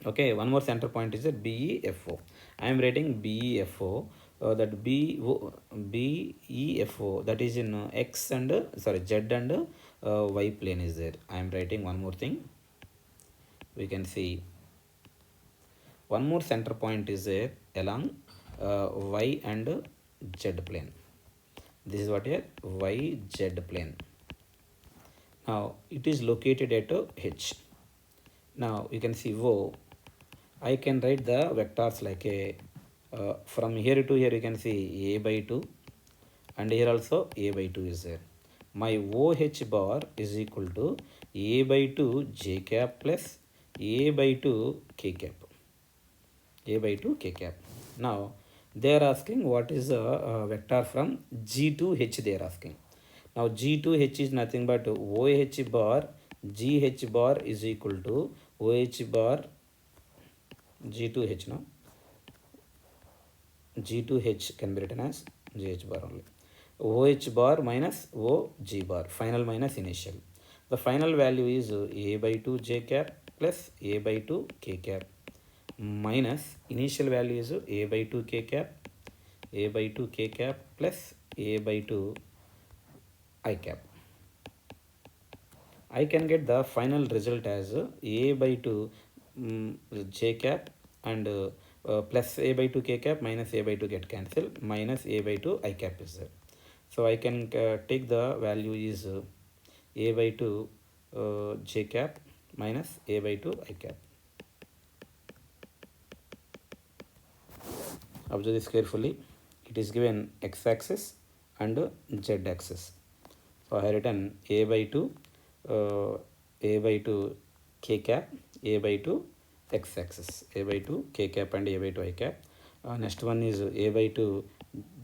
Speaker 1: Okay, one more center point is at BEFO. I am writing BEFO. That BEFO, that is in X and Z and Y plane is there. I am writing one more thing. We can see one more center point is there along Y and Z plane. This is what here YZ plane. Now it is located at H. Now you can see O. I can write the vectors like a from here to here you can see A by 2 and here also A by 2 is there. My OH bar is equal to A by 2 J cap plus A by 2 K cap. A by 2 K cap. Now they are asking what is a vector from G to H they are asking. Now G to H is nothing but OH bar GH bar is equal to OH bar G to H. Now G to H can be written as GH bar only. OH bar minus OG bar, final minus initial. The final value is A by 2 J cap plus A by 2 K cap minus initial value is A by 2 K cap, A by 2 K cap plus A by 2 I cap. I can get the final result as A by 2 J cap and plus A by 2 K cap minus A by 2 get cancelled minus A by 2 I cap is there. So I can take the value is A by 2 J cap minus A by 2 I cap. Observe this carefully. It is given X axis and Z axis. So I have written A by 2 K cap, A by 2 X axis, A by 2 K cap and A by 2 I cap. Next one is A by 2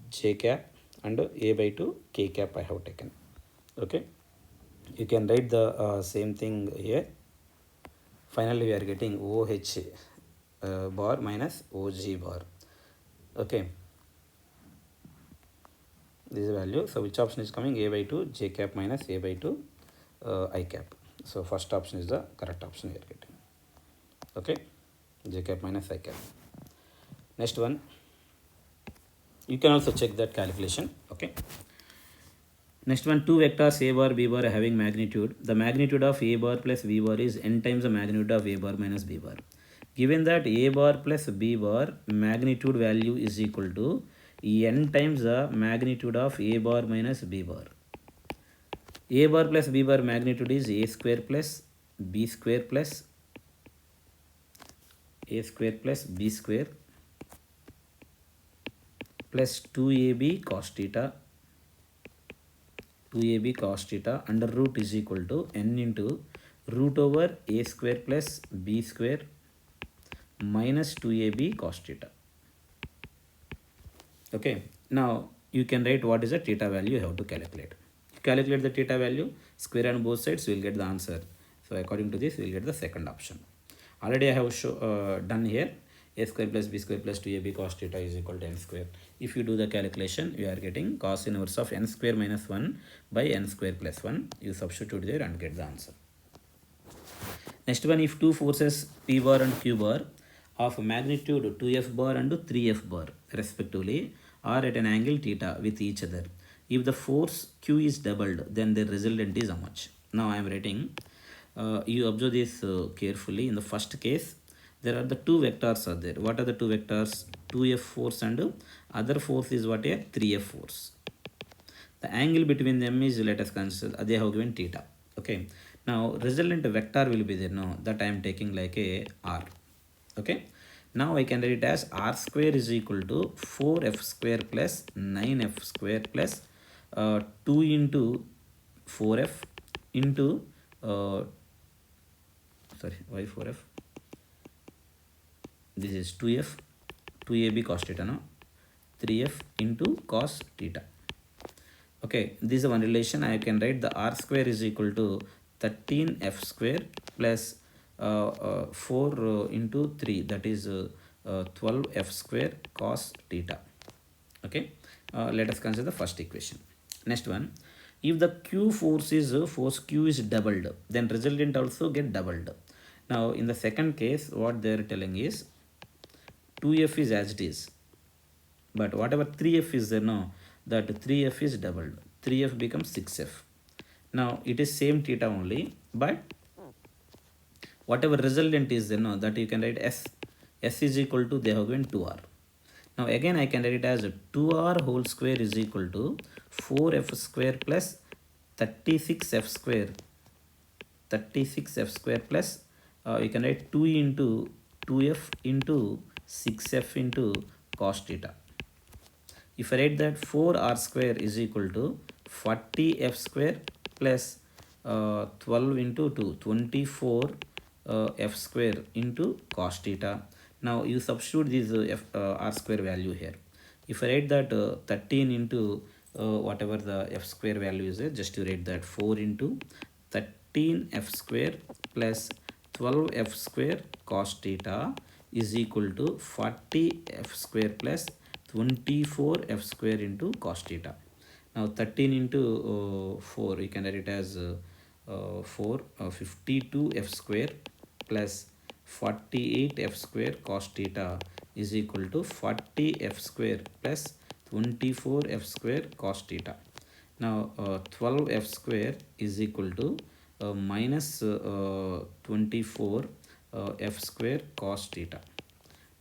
Speaker 1: J cap and A by 2 K cap I have taken. Okay, you can write the same thing here. Finally we are getting OH bar minus OG bar. Okay, this is the value. So which option is coming? A by 2 J cap minus A by 2 I cap. So first option is the correct option we are getting. Okay, J cap minus I cap. Next one, you can also check that calculation. Okay, next one, two vectors A bar B bar having magnitude. The magnitude of A bar plus B bar is n times the magnitude of A bar minus B bar. Given that A bar plus B bar magnitude value is equal to n times the magnitude of A bar minus B bar. A bar plus B bar magnitude is A square plus B square plus A square plus B square plus 2AB cos theta, 2AB cos theta under root is equal to n into root over A square plus B square minus 2AB cos theta. Okay, now you can write what is the theta value you have to calculate. Calculate the theta value, square on both sides, you will get the answer. So according to this, we will get the second option. Already I have done here. A square plus b square plus 2ab cos theta is equal to n square. If you do the calculation, you are getting cos inverse of n square minus 1 by n square plus 1. You substitute there and get the answer. Next one, if two forces P bar and Q bar of magnitude 2F bar and 3F bar respectively are at an angle theta with each other. If the force Q is doubled, then the resultant is how much? Now I am writing. You observe this carefully. In the first case, there are the two vectors are there. What are the two vectors? 2F force and other force is what? A 3F force. The angle between them is, let us consider, they have given theta. Okay. Now resultant vector will be there. No, that I am taking like a r. Okay. Now I can write it as r square is equal to 4f square plus 9f square plus 2 into 4f into why 4f? This is 2f, 2ab cos theta, no? 3f into cos theta. Okay, this is one relation. I can write the r square is equal to 13f square plus 4 into 3, that is 12f square cos theta. Okay, let us consider the first equation. Next one, if the Q force Q is doubled, then resultant also get doubled. Now in the second case, what they are telling is 2f is as it is, but whatever 3f is there, no, that 3f is doubled. 3f becomes 6f. Now it is same theta only, but whatever resultant is there, no, that you can write s. S is equal to, they have given 2r. Now again I can write it as 2r whole square is equal to 4f square plus 36f square. 36f square plus you can write 2 into 2f into 6f into cos theta. If I write that 4r square is equal to 40f square plus 12 into 2, 24 f square into cos theta. Now you substitute this r square value here. If I write that 13 into whatever the f square value is there, just to write that 4 into 13 f square plus 12 f square cos theta is equal to 40 f square plus 24 f square into cos theta. Now 13 into 4, you can write it as 52 f square plus 48 f square cos theta is equal to 40 f square plus 24 f square cos theta. Now 12 f square is equal to minus 24 f square cos theta.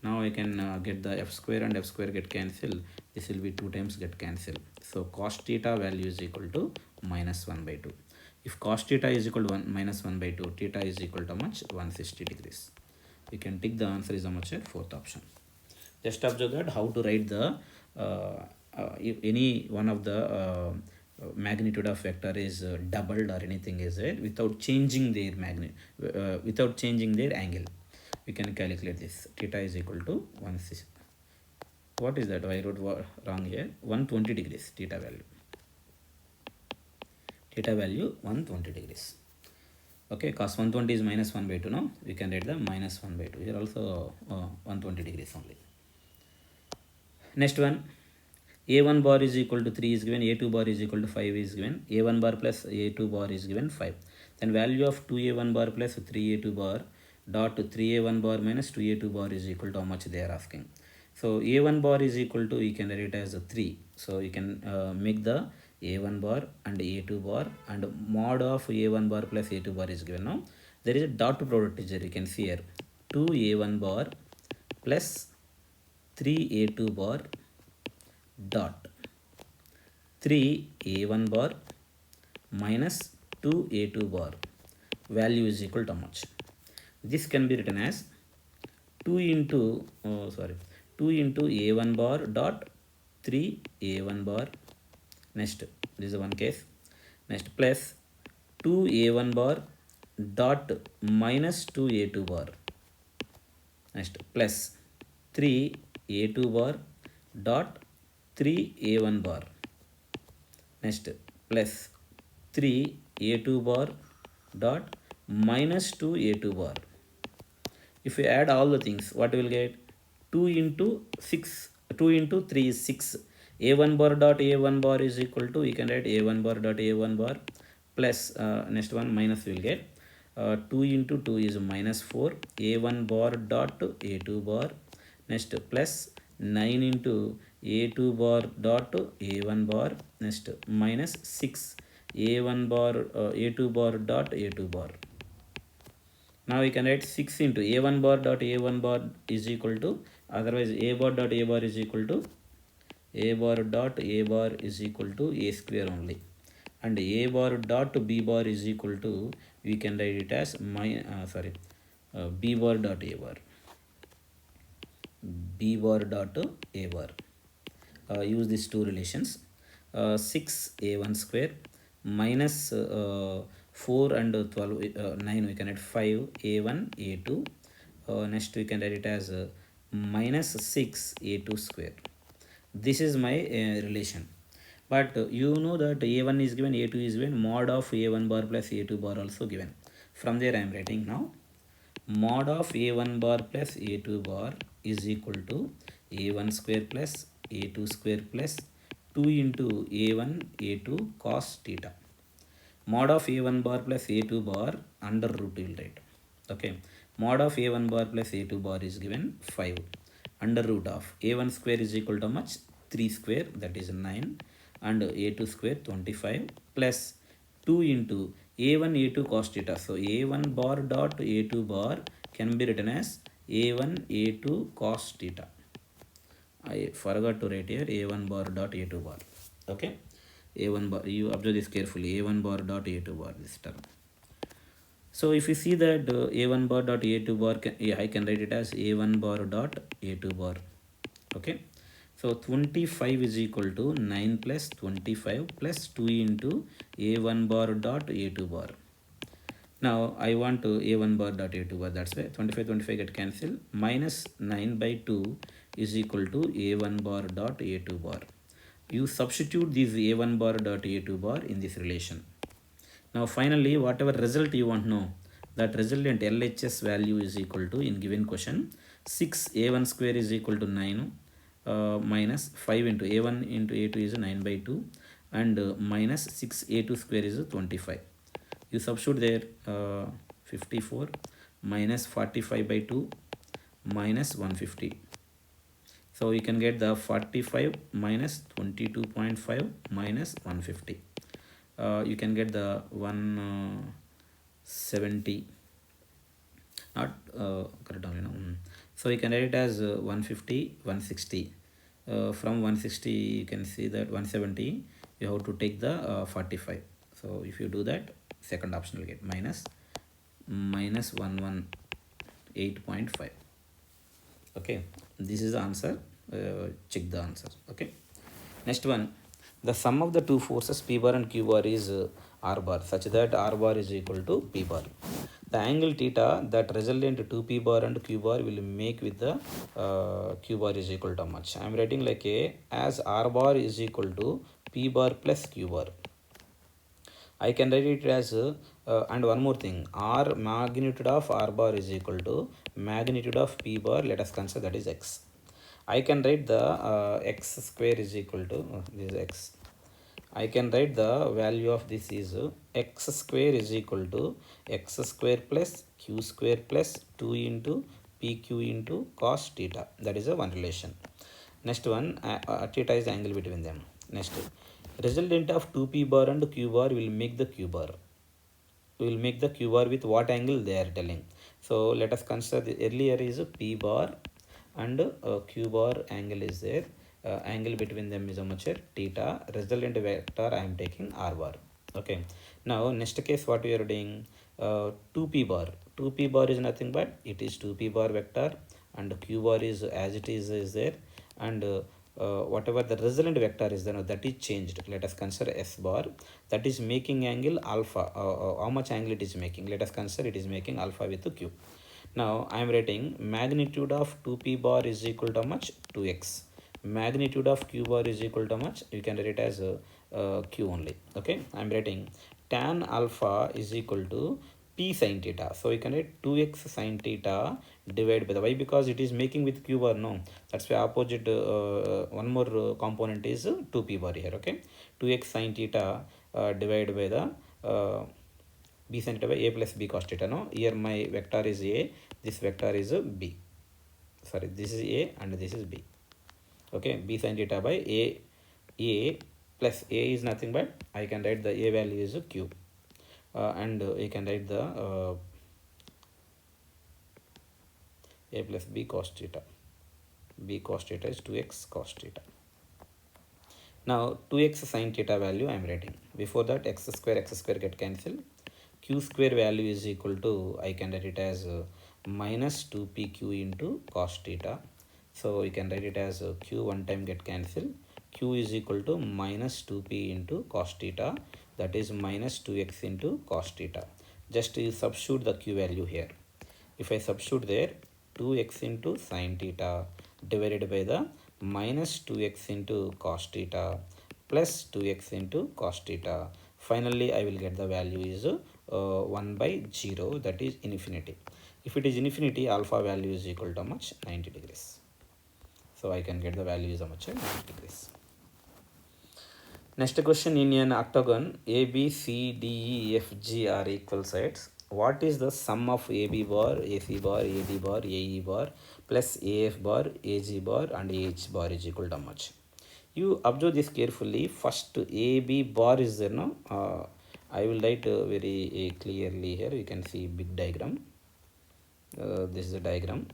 Speaker 1: Now I can get the f square and f square get cancelled. This will be 2 times get cancelled. So cos theta value is equal to minus 1 by 2. If cos theta is equal to minus 1 by 2, theta is equal to how much? 160 degrees. You can take the answer is how much? Fourth option. Just observe that how to write the if any one of the magnitude of vector is doubled or anything is there without changing their without changing their angle. We can calculate this. Theta is equal to 160. What is that? I wrote wrong here. 120 degrees theta value. Theta value 120 degrees. Okay, cos 120 is minus 1 by 2. Now we can write the minus 1 by 2. Here also 120 degrees only. Next one, a1 bar is equal to 3 is given, a2 bar is equal to 5 is given, a1 bar plus a2 bar is given 5. Then value of 2a1 bar plus 3a2 bar dot 3a1 bar minus 2a2 bar is equal to how much they are asking. So a1 bar is equal to, you can write it as 3. So you can make the a1 bar and a2 bar, and mod of a1 bar plus a2 bar is given. Now there is a dot product is there. You can see here 2a1 bar plus 3a2 bar dot 3a1 bar minus 2a2 bar value is equal to how much? This can be written as 2 into a1 bar dot 3a1 bar. Next, this is one case. Next, plus 2a1 bar dot minus 2a2 bar. Next, plus 3a2 bar dot 3 a1 bar, next plus 3 a2 bar dot minus 2 a2 bar. If we add all the things, what we will get? 2 into 6, 2 into 3 is 6. A1 bar dot A1 bar is equal to, we can write A1 bar dot A1 bar plus next one minus we will get 2 into 2 is minus 4. A1 bar dot A2 bar, next plus 9 into A2 bar dot A1 bar, next minus 6 A1 bar A2 bar dot A2 bar. Now we can write 6 into a1 bar dot a1 bar is equal to, otherwise a bar dot a bar is equal to, a bar dot a bar is equal to a square only, and a bar dot b bar is equal to, we can write it as b bar dot a bar, b bar dot a bar. Use these two relations. 6a1 square minus 4 and 12 9, we can add 5 a1 a2. Next we can write it as minus 6 a2 square. This is my relation, but you know that a1 is given, a2 is given, mod of a1 bar plus a2 bar also given. From there I am writing now mod of a1 bar plus a2 bar is equal to a1 square plus a2 square plus 2 into a1 a2 cos theta. Mod of a1 bar plus a2 bar under root we will write. Okay, mod of a1 bar plus a2 bar is given 5, under root of a1 square is equal to how much? 3 square, that is 9, and a2 square 25 plus 2 into a1 a2 cos theta. So a1 bar dot a2 bar can be written as a1 a2 cos theta. I forgot to write here a1 bar dot a2 bar. Okay, a1 bar, you observe this carefully, a1 bar dot a2 bar, this term. So if you see that a1 bar dot a2 bar, I can write it as a1 bar dot a2 bar. Okay, so 25 is equal to 9 plus 25 plus 2 into a1 bar dot a2 bar. Now I want to a1 bar dot a2 bar, that's why 25 get cancelled, minus 9 by 2 is equal to a1 bar dot a2 bar. You substitute this a1 bar dot a2 bar in this relation. Now finally whatever result you want to know, that resultant LHS value is equal to, in given question, 6 a1 square is equal to 9 minus 5 into a1 into a2 is 9 by 2, and minus 6 a2 square is 25. You substitute there 54 minus 45 by 2 minus 150. So you can get the 45 minus 22.5 minus 150. You can get the 170, not correct only, no. So you can write it as 150 160. From 160 you can see that 170 you have to take the 45. So if you do that, second option will get minus 118.5. okay, this is the answer. Check the answer. Okay, next one, the sum of the two forces P bar and Q bar is R bar, such that R bar is equal to P bar. The angle theta that resultant to P bar and Q bar will make with the Q bar is equal to how much? I am writing like as R bar is equal to P bar plus Q bar. I can write it as and one more thing, R magnitude of R bar is equal to magnitude of P bar, let us consider that is X. I can write the X square is equal to this is X. I can write the value of this is X square is equal to X square plus Q square plus 2 into PQ into cos theta. That is a one relation. Next one, theta is the angle between them. Next, resultant of 2P bar and Q bar will make the Q bar. We will make the Q bar with what angle they are telling. So let us consider the earlier is P bar and Q bar angle is there. Angle between them is how much here? Theta. Resultant vector I am taking R bar. Okay. Now next case what we are doing? 2P bar. 2P bar is nothing but it is 2P bar vector, and Q bar is as it is there, and whatever the resultant vector is there, that is changed. Let us consider S bar, that is making angle alpha. How much angle it is making? Let us consider it is making alpha with Q. Now I am writing magnitude of 2P bar is equal to how much? 2x. magnitude of q bar is equal to how much? You can write it as q only. Okay, I'm writing tan alpha is equal to p sin theta. So we can write 2x sin theta divided by the y, because it is making with q bar, no, that's why opposite one more component is 2p bar here. Okay, 2x sin theta divided by the b sin theta by a plus b cos theta. No, here my vector is a, this vector is b, sorry, this is a and this is b. Okay, b sin theta by a plus a is nothing but I can write the a value is q, and you can write the a plus b cos theta. B cos theta is 2x cos theta. Now 2x sin theta value I am writing. Before that x square get cancelled. Q square value is equal to, I can write it as minus 2pq into cos theta. So we can write it as q one time get cancelled. Q is equal to minus 2p into cos theta, that is minus 2x into cos theta. Just you substitute the q value here. If I substitute there, 2x into sin theta divided by the minus 2x into cos theta plus 2x into cos theta. Finally, I will get the value is 1 by 0, that is infinity. If it is infinity, alpha value is equal to how much? 90 degrees. So I can get the value is how much? 90 degrees. Next question, in an octagon, A, B, C, D, E, F, G are equal sides. What is the sum of AB bar, AC bar, AD bar, AE bar plus AF bar, AG bar and AH bar is equal to how much? You observe this carefully. First AB bar is there, no? I will write very clearly here. You can see big diagram. This is the diagram.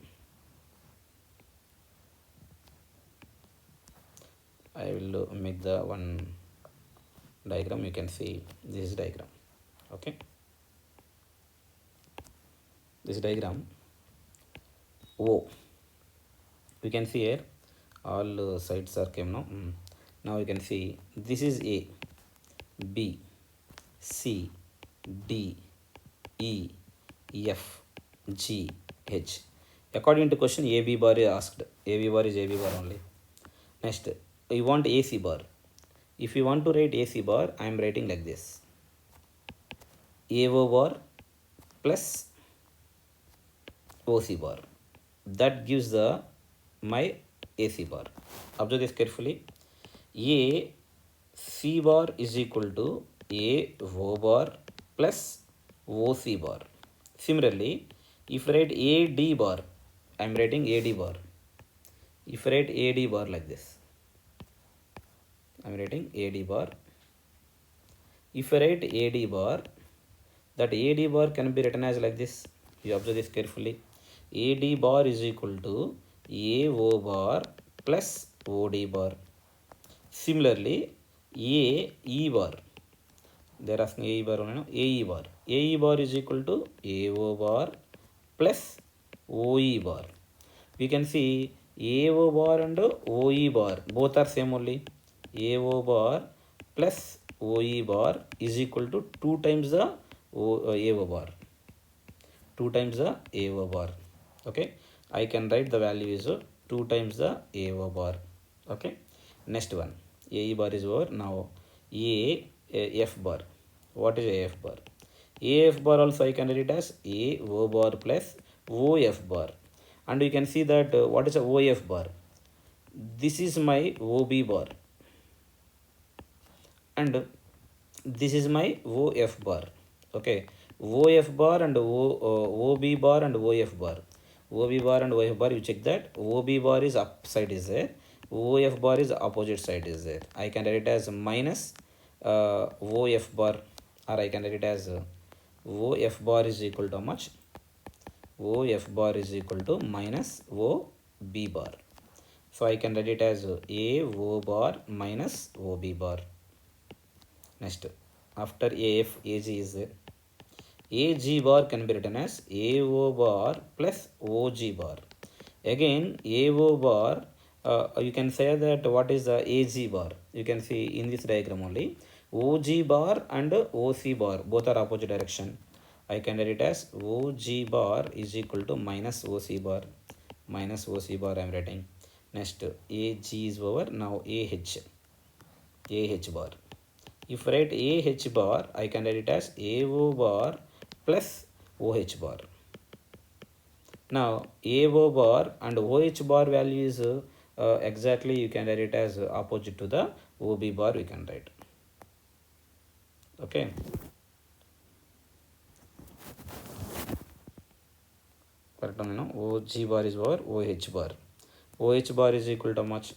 Speaker 1: I will make the one diagram. You can see this diagram. Okay, this diagram O, we can see here all sides are came now. Now you can see this is A, B, C, D, E, F, G, H. According to question, AB bar is asked. AB bar is AB bar only. Next, you want AC bar. If you want to write AC bar, I am writing like this: AO bar plus OC bar. That gives the my AC bar. Observe this carefully. A C bar is equal to A O bar plus OC bar. Similarly, if I write AD bar, I am writing AD bar. If I write AD bar like this, I am writing AD bar. If I write AD bar, that AD bar can be written as like this. You observe this carefully. AD bar is equal to AO bar plus OD bar. Similarly, AE bar, they are asking AE bar only, no? AE bar. AE bar is equal to AO bar plus OE bar. We can see AO bar and OE bar both are same only. AO bar plus OE bar is equal to 2 times the AO bar. 2 times the AO bar. Okay, I can write the value is 2 times the AO bar. Okay, next one, AE bar is over. Now AF bar. What is AF bar? AF bar also I can write it as AO bar plus OF bar. And you can see that what is a OF bar? This is my OB bar and this is my OF bar. Okay, OF bar and OB bar and OF bar. OB bar and OF bar, you check that OB bar is upside is there, OF bar is opposite side is there. I can write it as minus OF bar, or I can write it as OF bar is equal to how much? OF bar is equal to minus OB bar. So I can write it as AO bar minus OB bar. Next, after AF, AG is there. AG bar can be written as AO bar plus OG bar. Again, AO bar, you can say that what is the AG bar? You can see in this diagram only. OG bar and OC bar, both are opposite direction. I can write it as OG bar is equal to minus OC bar. Minus OC bar I am writing. Next AG is over. Now AH bar. If I write AH bar, I can write it as AO bar plus OH bar. Now AO bar and OH bar value is exactly, you can write it as opposite to the OB bar, we can write. Okay. Correct, you know, OG bar is over OH bar. OH bar is equal to much?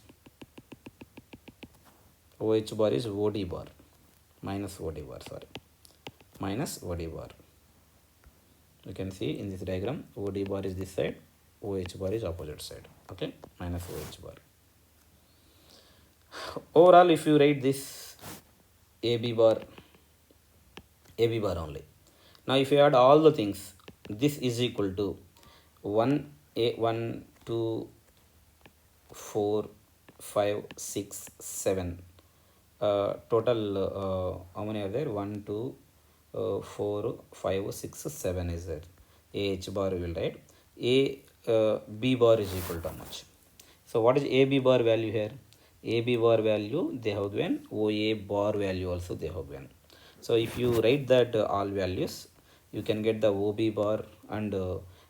Speaker 1: OH bar is OD bar minus OD bar, sorry, minus OD bar. You can see in this diagram, OD bar is this side, OH bar is opposite side. Okay, minus OH bar. Overall, if you write this AB bar only. Now, if you add all the things, this is equal to 1, 2, 4, 5, 6, 7. Total, how many are there? 1, 2, 4, 5, 6, 7 is there. AH bar we will write. B bar is equal to how much? So what is AB bar value here? AB bar value they have given, OA bar value also they have given. So if you write that all values, you can get the OB bar and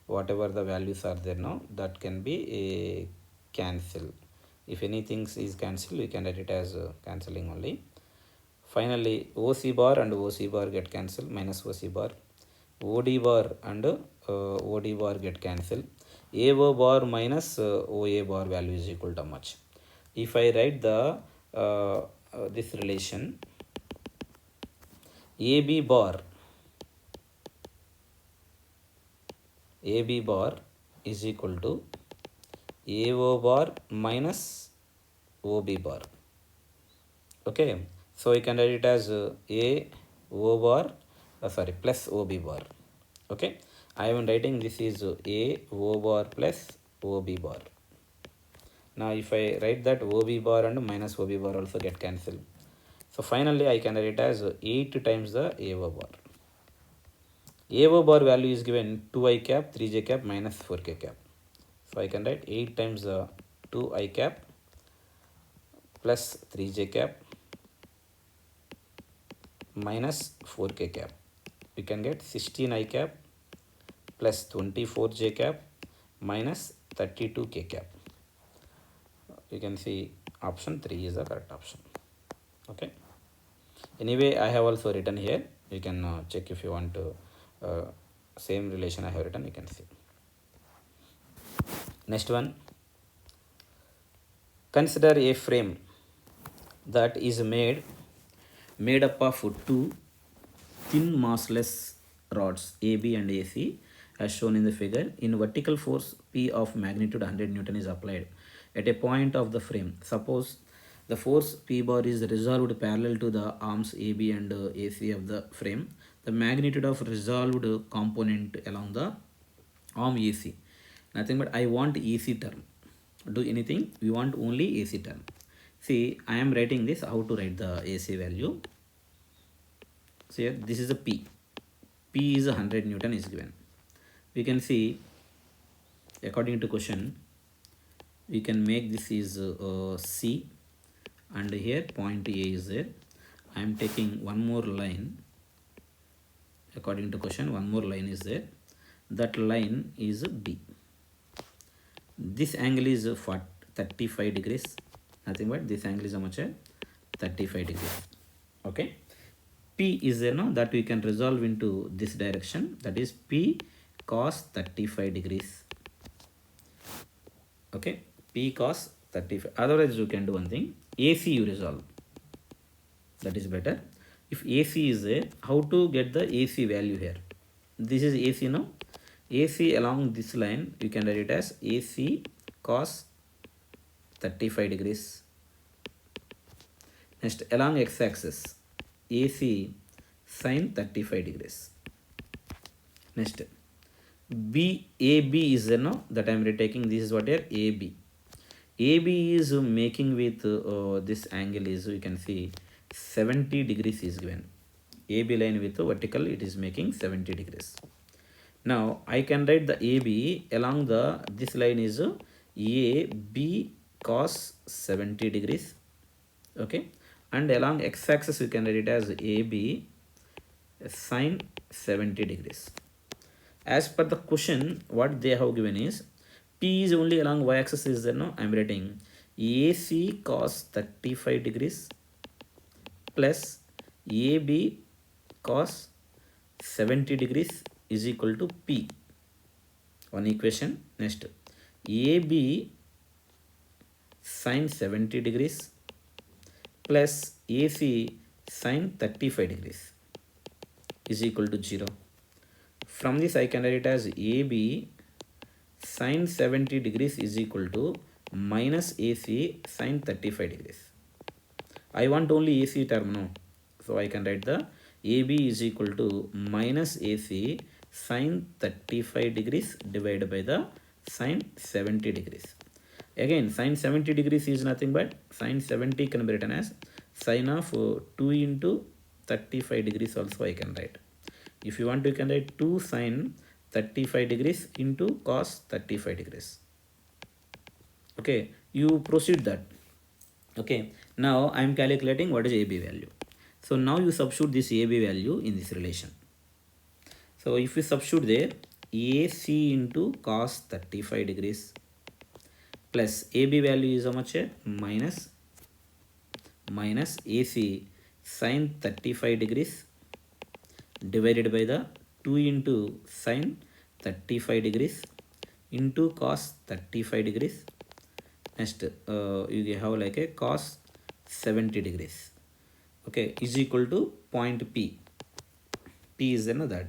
Speaker 1: whatever the values are there now, that can be a cancel. If anything is cancelled, we can write it as cancelling only. Finally, OC bar and OC bar get cancelled, minus OC bar. OD bar and OD bar get cancelled. AO bar minus OA bar value is equal to much? If I write the this relation, AB bar is equal to AO bar minus OB bar. Okay, so we can write it as AO bar, plus OB bar. Okay, I am writing this is AO bar plus OB bar. Now if I write that OB bar and minus OB bar also get cancelled. So finally I can write it as 8 times the AO bar. AO bar value is given 2i cap, 3j cap minus 4k cap. So I can write 8 times the 2i cap plus 3j cap minus 4k cap. We can get 16i cap plus 24j cap minus 32k cap. You can see option 3 is the correct option. Okay. Anyway, I have also written here. You can check if you want to. Same relation I have written, you can see. Next one. Consider a frame that is made up of two thin massless rods AB and AC as shown in the figure. In vertical force P of magnitude 100 Newton is applied at a point of the frame. Suppose the force P bar is resolved parallel to the arms AB and AC of the frame. The magnitude of resolved component along the arm AC. Nothing but I want AC term. Do anything, we want only AC term. See, I am writing this, how to write the AC value. So here, this is a P. P is 100 Newton is given. We can see, according to question, we can make this is C, and here point A is there. I am taking one more line. According to question, one more line is there. That line is B. This angle is 35 degrees. Nothing but this angle is how much? 35 degrees. Okay. P is there now, that we can resolve into this direction. That is P cos 35 degrees. Okay. P cos 35. Otherwise, you can do one thing. AC you resolve. That is better. If AC is there, how to get the AC value here? This is AC now. AC along this line, you can write it as AC cos 35 degrees. Next, along x-axis, AC sin 35 degrees. Next, AB is there now, that I am retaking. This is what here, AB. AB is making with this angle is, you can see 70 degrees is given. AB line with vertical, it is making 70 degrees. Now I can write the AB along the this line is AB cos 70 degrees. Okay, and along x-axis you can write it as AB sine 70 degrees. As per the question, what they have given is P is only along y-axis is there. No, I am writing AC cos 35 degrees plus AB cos 70 degrees is equal to P. One equation. Next, AB sine 70 degrees plus AC sine 35 degrees is equal to 0. From this I can write it as AB sine 70 degrees is equal to minus AC sine 35 degrees. I want only AC term, no. So I can write the AB is equal to minus AC sine 35 degrees divided by the sine 70 degrees. Again, sine 70 degrees is nothing but sine 70 can be written as sine of 2 into 35 degrees also I can write. If you want, you can write 2 sine 35 degrees into cos 35 degrees. Okay, you proceed that. Okay, now I am calculating what is AB value. So now you substitute this AB value in this relation. So if you substitute there, AC into cos 35 degrees plus AB value is how much? Minus AC sine 35 degrees divided by the 2 into sine 35 degrees into cos 35 degrees. Next, you have like a cos 70 degrees. Okay, is equal to point P. P is that.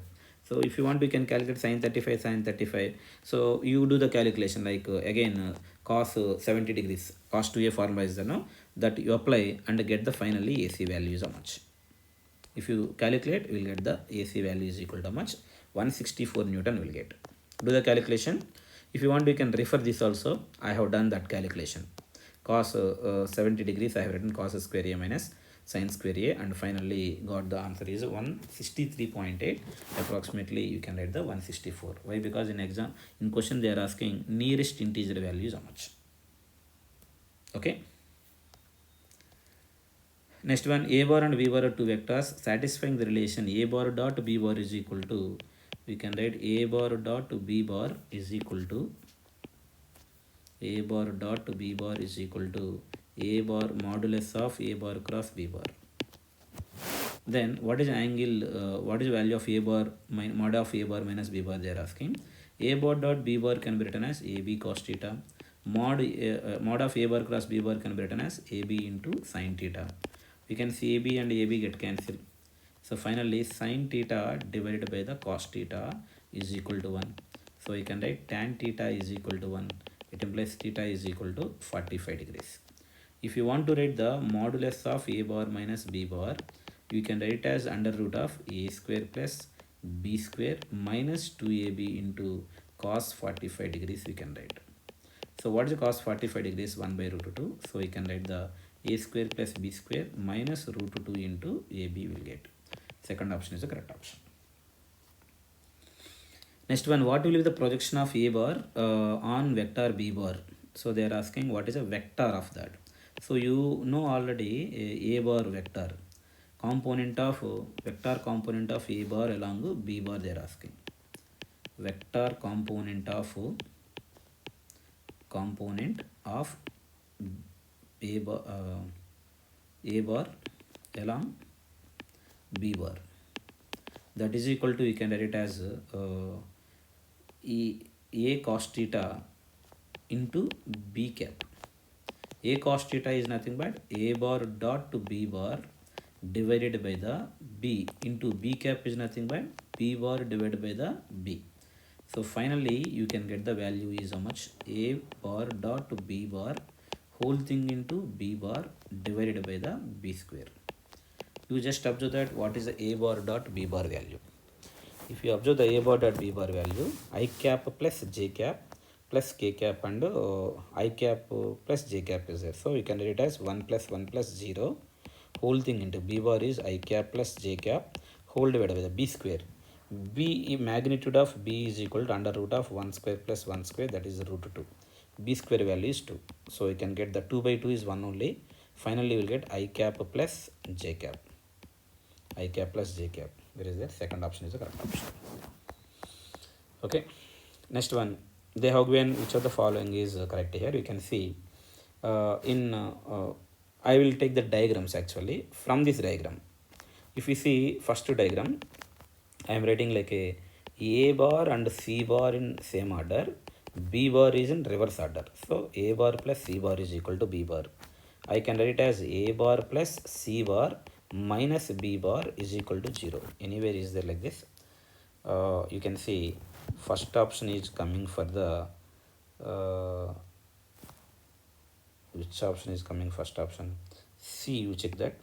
Speaker 1: So if you want, we can calculate sine 35, sine 35. So you do the calculation like again cos 70 degrees, cos 2a formula is there, no? That you apply and get the finally AC value is how much. If you calculate, you will get the AC value is equal to how much? 164 Newton will get. Do the calculation. If you want, you can refer this also. I have done that calculation. Cos 70 degrees, I have written cos square A minus sin square A, and finally got the answer is 163.8. Approximately you can write the 164. Why? Because in question they are asking nearest integer value is how much. Okay. Next one, A bar and B bar are two vectors satisfying the relation A bar dot B bar is equal to, we can write A bar dot B bar is equal to A bar dot B bar is equal to A bar modulus of A bar cross B bar. Then what is angle, what is value of A bar, mod of A bar minus B bar they are asking. A bar dot B bar can be written as AB cos theta. Mod of A bar cross B bar can be written as AB into sin theta. We can see AB and AB get cancelled. So finally sin theta divided by the cos theta is equal to 1. So you can write tan theta is equal to 1. It implies theta is equal to 45 degrees. If you want to write the modulus of A bar minus B bar, you can write it as under root of A square plus B square minus 2AB into cos 45 degrees we can write. So what is the cos 45 degrees? 1 by root 2. So we can write the A square plus B square minus root 2 into AB will get. Second option is the correct option. Next one, what will be the projection of A bar on vector B bar? So they are asking what is a vector of that. So you know already A bar vector component of vector component of A bar along B bar they are asking. Vector component of A bar along B bar, that is equal to, you can write it as A cos theta into B cap. A cos theta is nothing but A bar dot to B bar divided by the B into B cap is nothing but B bar divided by the B. So finally you can get the value is how much? A bar dot to B bar whole thing into B bar divided by the B square. You just observe that what is the A bar dot B bar value. If you observe the A bar dot B bar value, I cap plus J cap plus K cap and I cap plus J cap is there. So you can write it as 1 plus 1 plus 0 whole thing into B bar is I cap plus J cap whole divided by the B square. B magnitude of B is equal to under root of 1 square plus 1 square, that is root 2. B square value is 2. So you can get the 2 by 2 is 1 only. Finally you will get I cap plus j cap. I cap plus j cap. Where is that? Second option is the correct option. Okay. Next one. They have given which of the following is correct here. You can see I will take the diagrams actually from this diagram. If you see first diagram, I am writing like a bar and C bar in same order, B bar is in reverse order. So A bar plus C bar is equal to B bar. I can write it as A bar plus C bar minus B bar is equal to 0. Anywhere is there like this. You can see first option is coming for the which option is coming first option? C, you check that.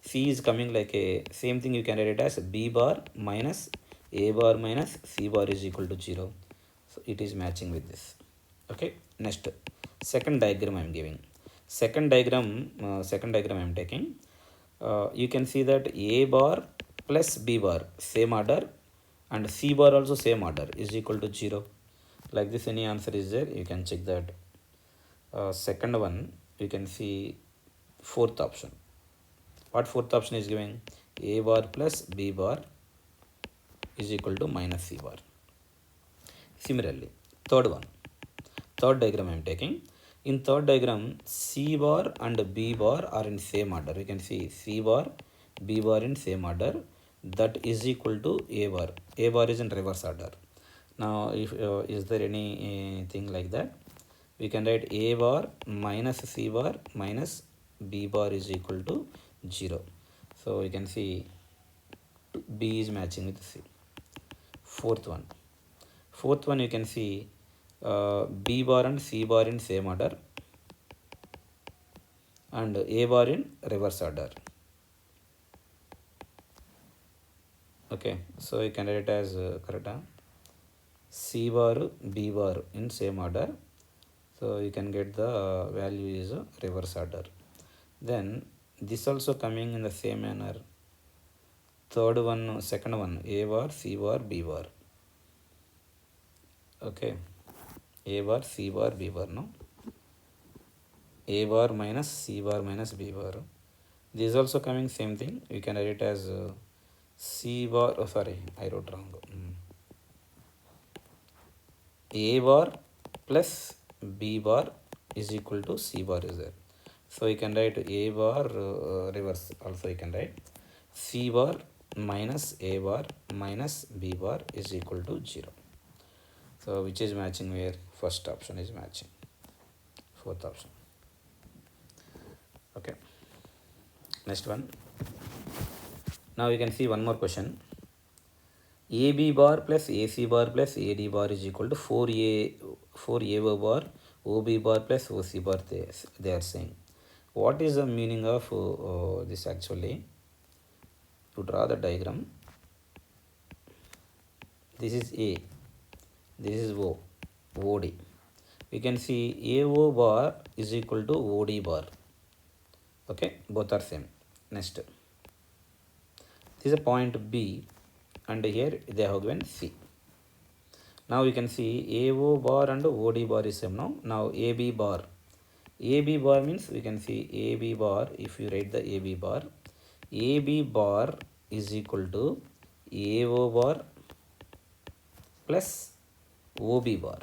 Speaker 1: C is coming like a same thing, you can write it as B bar minus A bar minus C bar is equal to 0. So it is matching with this. Okay. Next, second diagram I am giving. Second diagram I am taking. You can see that A bar plus B bar same order and C bar also same order is equal to 0. Like this, any answer is there, you can check that. Second one, you can see fourth option. What fourth option is giving? A bar plus B bar is equal to minus C bar. Similarly, third one, third diagram I am taking. In third diagram, C bar and B bar are in same order. We can see C bar, B bar in same order. That is equal to A bar. A bar is in reverse order. Now, if is there anything like that? We can write A bar minus C bar minus B bar is equal to 0. So you can see B is matching with C. Fourth one you can see B bar and C bar in same order and A bar in reverse order. Okay, so you can write it as correct. C bar, B bar in same order. So you can get the value is reverse order. Then this also coming in the same manner. Third one, second one, A bar, C bar, B bar. Okay, A bar, C bar, B bar, no? A bar minus C bar minus B bar. This is also coming same thing. We can write it as C bar, oh sorry, I wrote wrong. A bar plus B bar is equal to C bar is there. So you can write A bar reverse also you can write C bar minus A bar minus B bar is equal to 0. So which is matching where? First option is matching. Fourth option. Okay. Next one. Now you can see one more question. AB bar plus AC bar plus AD bar is equal to 4AO bar OB bar plus OC bar they are saying. What is the meaning of this actually? To draw the diagram, this is A, this is O, OD. We can see AO bar is equal to OD bar. Okay, both are same. Next, this is a point B and here they have given C. Now you can see AO bar and OD bar is same now. Now AB bar. AB bar means we can see AB bar, if you write the AB bar is equal to AO bar plus OB bar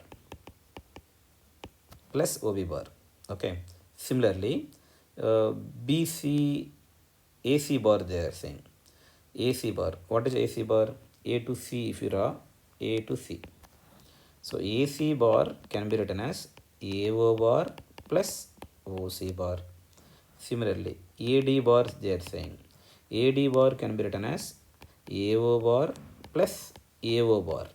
Speaker 1: plus OB bar. Okay. Similarly, BC AC bar they are saying. AC bar. What is AC bar? A to C if you draw A to C. So AC bar can be written as AO bar plus OC bar. Similarly, AD bar they are saying. AD bar can be written as AO bar plus AO bar.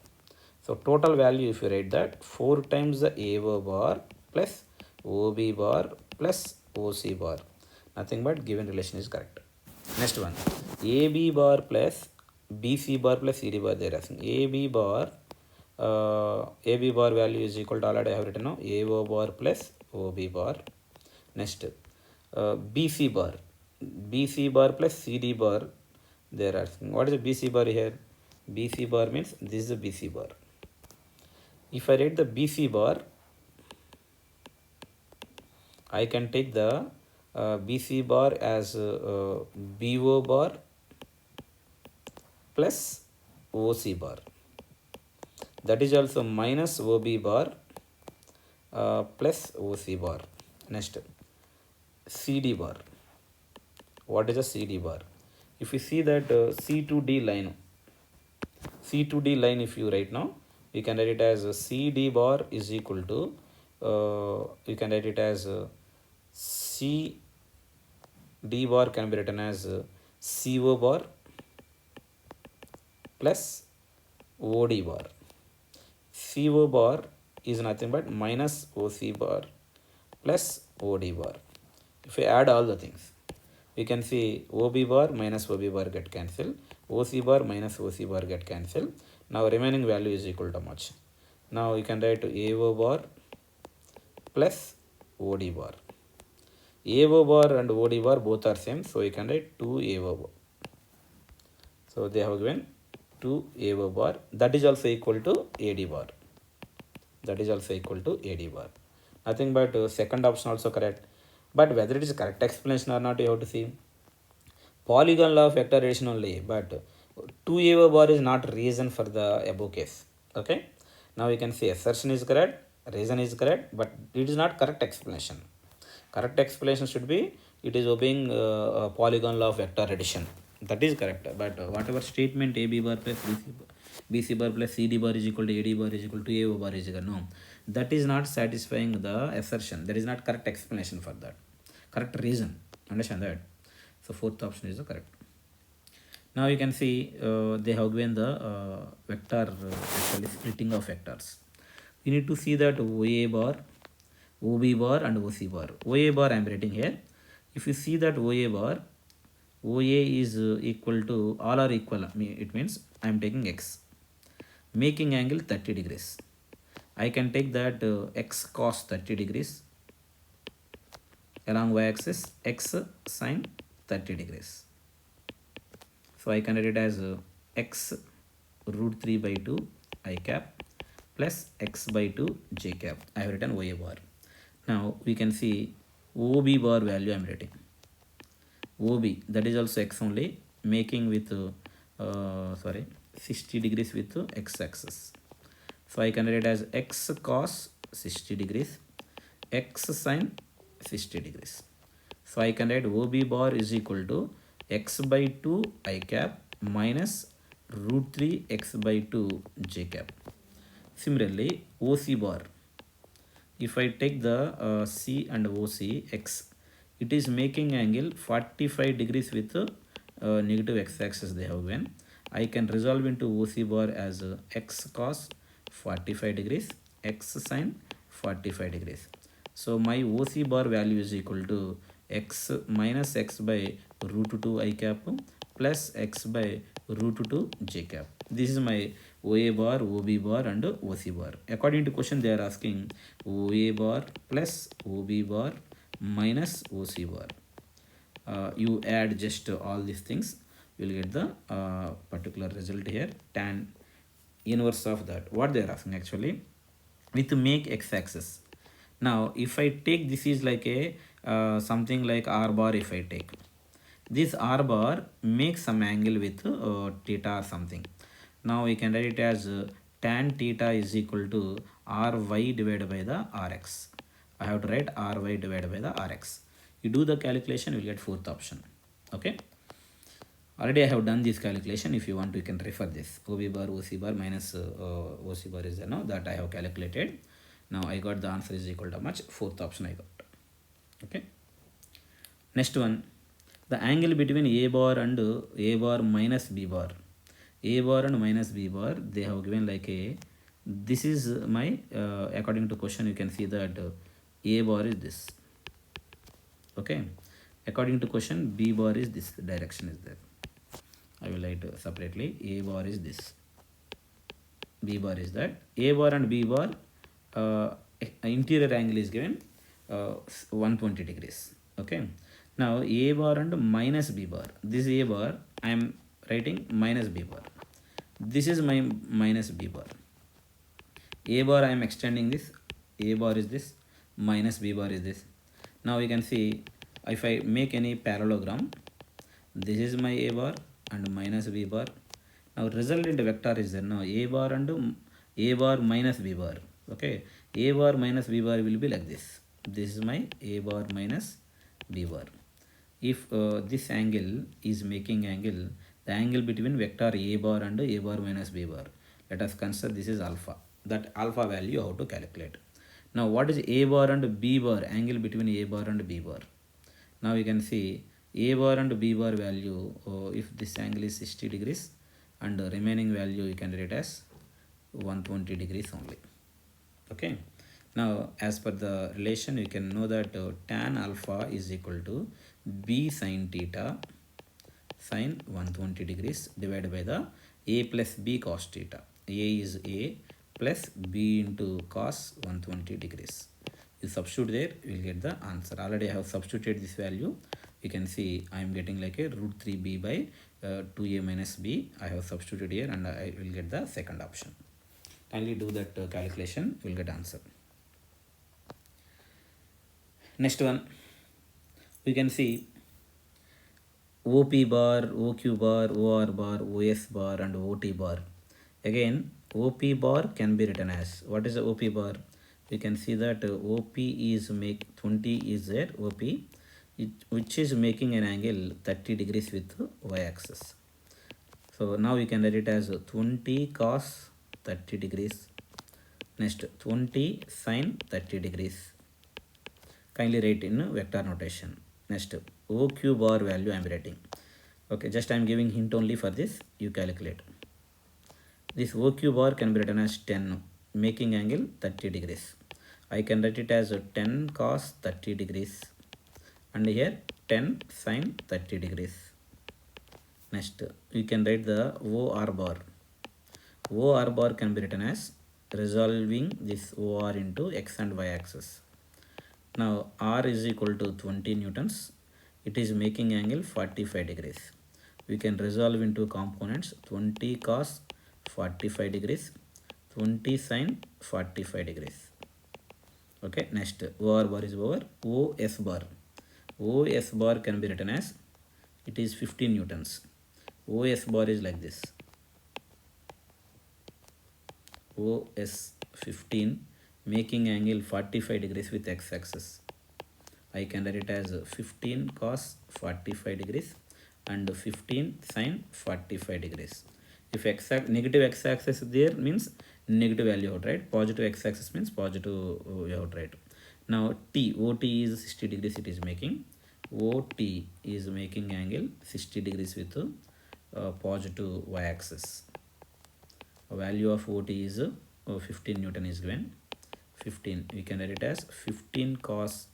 Speaker 1: So total value if you write that 4 times the AO bar plus OB bar plus OC bar. Nothing but given relation is correct. Next one, AB bar plus BC bar plus CD bar they are asking. AB bar value is equal to, already I have written now, AO bar plus OB bar. Next, BC bar plus CD bar they are asking. What is the BC bar here? BC bar means this is the BC bar. If I write the BC bar, I can take the BC bar as BO bar plus OC bar. That is also minus OB bar plus OC bar. Next, CD bar. What is a CD bar? If you see that C2D line, if you write now, you can write it as CD bar is equal to, you can write it as CD bar can be written as CO bar plus OD bar. CO bar is nothing but minus OC bar plus OD bar. If we add all the things, we can see OB bar minus OB bar get cancelled, OC bar minus OC bar get cancelled. Now remaining value is equal to much. Now you can write AO bar plus OD bar. AO bar and OD bar both are same, so you can write 2 AO bar. So they have given 2 AO bar, that is also equal to AD bar. That is also equal to AD bar. Nothing but second option also correct. But whether it is correct explanation or not, you have to see. Polygon law of vector addition only, but 2 AO bar is not reason for the above case. Okay. Now you can see assertion is correct, reason is correct, but it is not correct explanation. Correct explanation should be it is obeying polygon law of vector addition. That is correct. But whatever statement AB bar plus BC bar plus CD bar is equal to AD bar is equal to AO bar is equal to, no, that is not satisfying the assertion. That is not correct explanation for that. Correct reason. Understand that? So fourth option is the correct. Now you can see they have given the vector actually splitting of vectors. We need to see that OA bar, OB bar and OC bar. OA bar I am writing here. If you see that OA bar, OA is equal to, all are equal, it means I am taking X, making angle 30 degrees. I can take that X cos 30 degrees along y-axis, X sin 30 degrees. So I can write it as X root 3 by 2 I cap plus X by 2 J cap. I have written OA bar. Now we can see OB bar value I am writing. OB, that is also X only, making with 60 degrees with X axis. So I can write it as X cos 60 degrees, X sin 60 degrees. So I can write OB bar is equal to X by 2 I cap minus root 3 X by 2 J cap. Similarly, OC bar, if I take the C and OC, X, it is making angle 45 degrees with negative X axis they have given. I can resolve into OC bar as X cos 45 degrees, X sin 45 degrees. So my OC bar value is equal to X minus X by root 2 I cap plus X by root 2 J cap. This is my OA bar, OB bar and OC bar. According to question they are asking OA bar plus OB bar minus OC bar. You add just all these things, you will get the particular result here, tan inverse of that. What they are asking actually, with make x-axis. Now if I take, this is like a something like R bar. If I take this R bar, make some angle with theta or something. Now we can write it as tan theta is equal to Ry divided by the Rx. I have to write Ry divided by the Rx. You do the calculation, you will get fourth option. Okay. Already I have done this calculation. If you want, you can refer this. OB bar, OC bar minus OC bar is there now, that I have calculated. Now I got the answer is equal to much. Fourth option I got. Okay. Next one, the angle between A bar and A bar minus B bar. A bar and minus B bar, they have given like a, this is my, according to question, you can see that A bar is this. Okay. According to question, B bar is this, direction is there. I will write separately. A bar is this, B bar is that. A bar and B bar, interior angle is given 120 degrees. Okay. Now A bar and minus B bar. This A bar I am writing minus B bar. This is my minus B bar. A bar I am extending this. A bar is this, minus B bar is this. Now you can see if I make any parallelogram, this is my a bar and minus b bar. Now resultant vector is there. Now a bar and a bar minus b bar. Okay, a bar minus b bar will be like this. This is my a bar minus b bar. If this angle is making angle, the angle between vector a bar and a bar minus b bar, let us consider this is alpha. That alpha value how to calculate. Now what is a bar and b bar, angle between a bar and b bar? Now you can see a bar and b bar value, if this angle is 60 degrees and the remaining value you can write as 120 degrees only. Okay. Now as per the relation you can know that tan alpha is equal to b sin theta sin 120 degrees divided by the a plus b cos theta. A is a plus b into cos 120 degrees. You substitute there, you will get the answer. Already I have substituted this value. You can see I am getting like a root 3b by 2a minus b. I have substituted here and I will get the second option. Kindly do that calculation, you will get answer. Next one, we can see OP bar, OQ bar, OR bar, OS bar and OT bar. Again, OP bar can be written as, what is the OP bar? We can see that OP is 20 is there, OP, which is making an angle 30 degrees with y-axis. So now we can write it as 20 cos 30 degrees. Next 20 sin 30 degrees. Kindly write in vector notation. Next OQ bar value I am writing. Okay, just I am giving hint only for this, you calculate. This OQ bar can be written as 10, making angle 30 degrees. I can write it as 10 cos 30 degrees and here 10 sin 30 degrees. Next, we can write the OR bar. OR bar can be written as resolving this OR into x and y axis. Now R is equal to 20 newtons. It is making angle 45 degrees. We can resolve into components 20 cos 45 degrees, 20 sin 45 degrees. Okay, next OR bar is over. OS bar. OS bar can be written as, it is 15 newtons. OS bar is like this. OS 15 making angle 45 degrees with x-axis. I can write it as 15 cos 45 degrees and 15 sin 45 degrees. If negative x-axis there means negative value out, right? Positive x-axis means positive out, right? Now OT is 60 degrees it is making. OT is making angle 60 degrees with positive y-axis. Value of OT is 15 Newton is given. 15, we can write it as 15 cos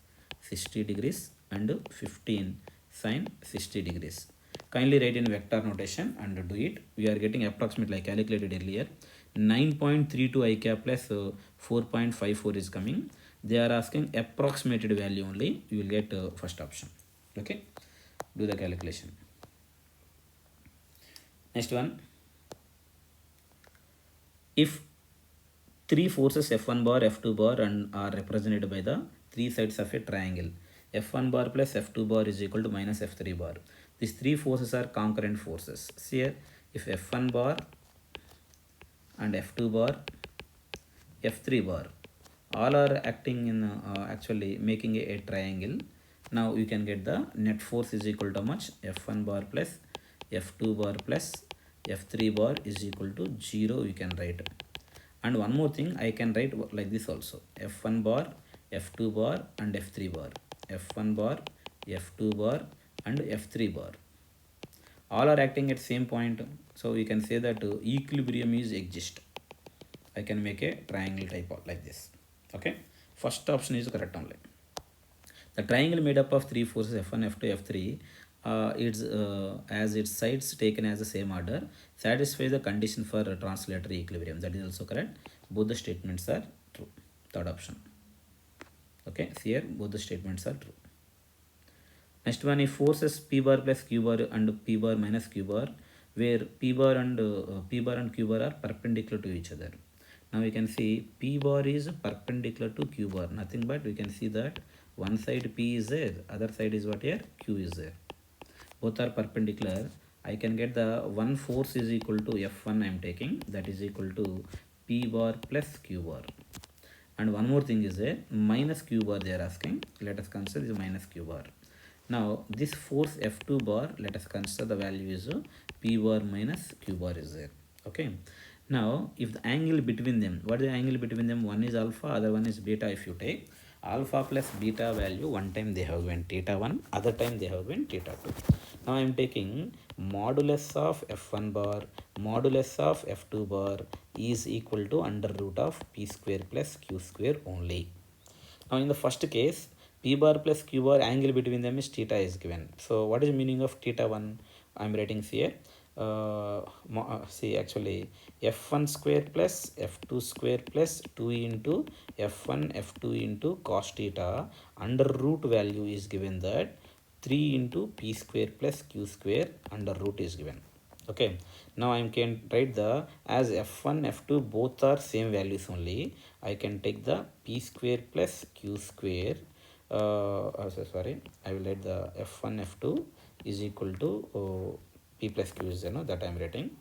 Speaker 1: 60 degrees and 15 sin 60 degrees. Kindly write in vector notation and do it. We are getting approximately, I calculated earlier, 9.32 I cap plus 4.54 is coming. They are asking approximated value only. You will get first option. Okay, do the calculation. Next one, if three forces F1 bar, F2 bar and are represented by the three sides of a triangle, F1 bar plus F2 bar is equal to minus F3 bar. These three forces are concurrent forces. See here, if F1 bar and F2 bar, F3 bar, all are acting in actually making a triangle. Now you can get the net force is equal to how much? F1 bar plus F2 bar plus F3 bar is equal to 0, you can write. And one more thing, I can write like this also, F1 bar, F2 bar and F3 bar, F1 bar, F2 bar and F3 bar. All are acting at same point. So we can say that equilibrium is exist. I can make a triangle type of like this. Okay, first option is correct only. The triangle made up of three forces F1, F2, F3 it's as its sides taken as the same order satisfy the condition for translatory equilibrium. That is also correct. Both the statements are true. Third option. Okay, here both the statements are true. Next one, if forces P bar plus Q bar and P bar minus Q bar, where P bar and Q bar are perpendicular to each other. Now we can see P bar is perpendicular to Q bar. Nothing but we can see that one side P is there, other side is what here? Q is there. Both are perpendicular. I can get the one force is equal to F1 I am taking, that is equal to P bar plus Q bar. And one more thing is a minus Q bar they are asking. Let us consider this minus Q bar. Now this force F2 bar, let us consider the value is P bar minus Q bar is there. Okay. Now if the angle between them, what is the angle between them? One is alpha, other one is beta. If you take alpha plus beta value, one time they have given theta 1, other time they have given theta 2. Now I am taking modulus of F1 bar, modulus of F2 bar is equal to under root of P square plus Q square only. Now in the first case, P bar plus Q bar angle between them is theta is given. So what is the meaning of theta 1? I am writing here. See actually F1 square plus F2 square plus 2 into F1 F2 into cos theta under root value is given that 3 into P square plus Q square under root is given. Okay, now I can write the as F1 F2 both are same values only. I can take the P square plus Q square. Sorry, I will write the F1 F2 is equal to P plus Q is there, no, that I am writing.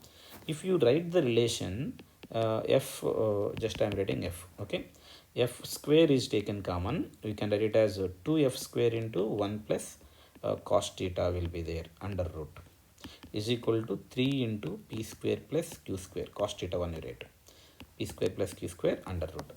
Speaker 1: If you write the relation F, just I am writing F. Okay, F square is taken common. We can write it as 2F square into 1 plus cos theta will be there under root is equal to 3 into P square plus Q square, cos theta 1 you write, P square plus Q square under root.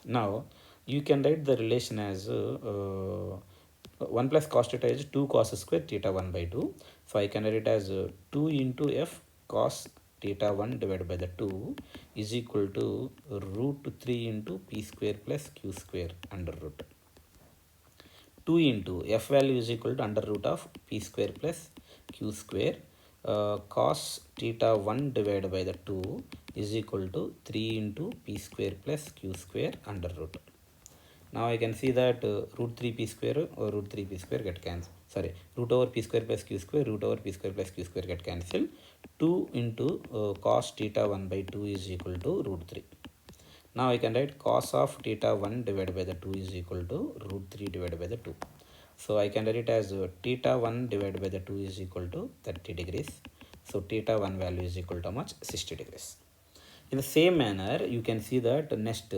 Speaker 1: Now you can write the relation as 1 plus cos theta is 2 cos square theta 1 by 2. So I can write it as 2 into F cos theta 1 divided by the 2 is equal to root 3 into P square plus Q square under root. 2 into F value is equal to under root of P square plus Q square. Cos theta 1 divided by the 2 is equal to 3 into P square plus Q square under root. Now I can see that root 3 P square or root 3 P square get cancelled. Sorry, root over P square plus Q square, root over P square plus Q square get cancelled. 2 into cos theta 1 by 2 is equal to root 3. Now I can write cos of theta 1 divided by the 2 is equal to root 3 divided by the 2. So I can write it as theta 1 divided by the 2 is equal to 30 degrees. So theta 1 value is equal to how much? 60 degrees. In the same manner, you can see that next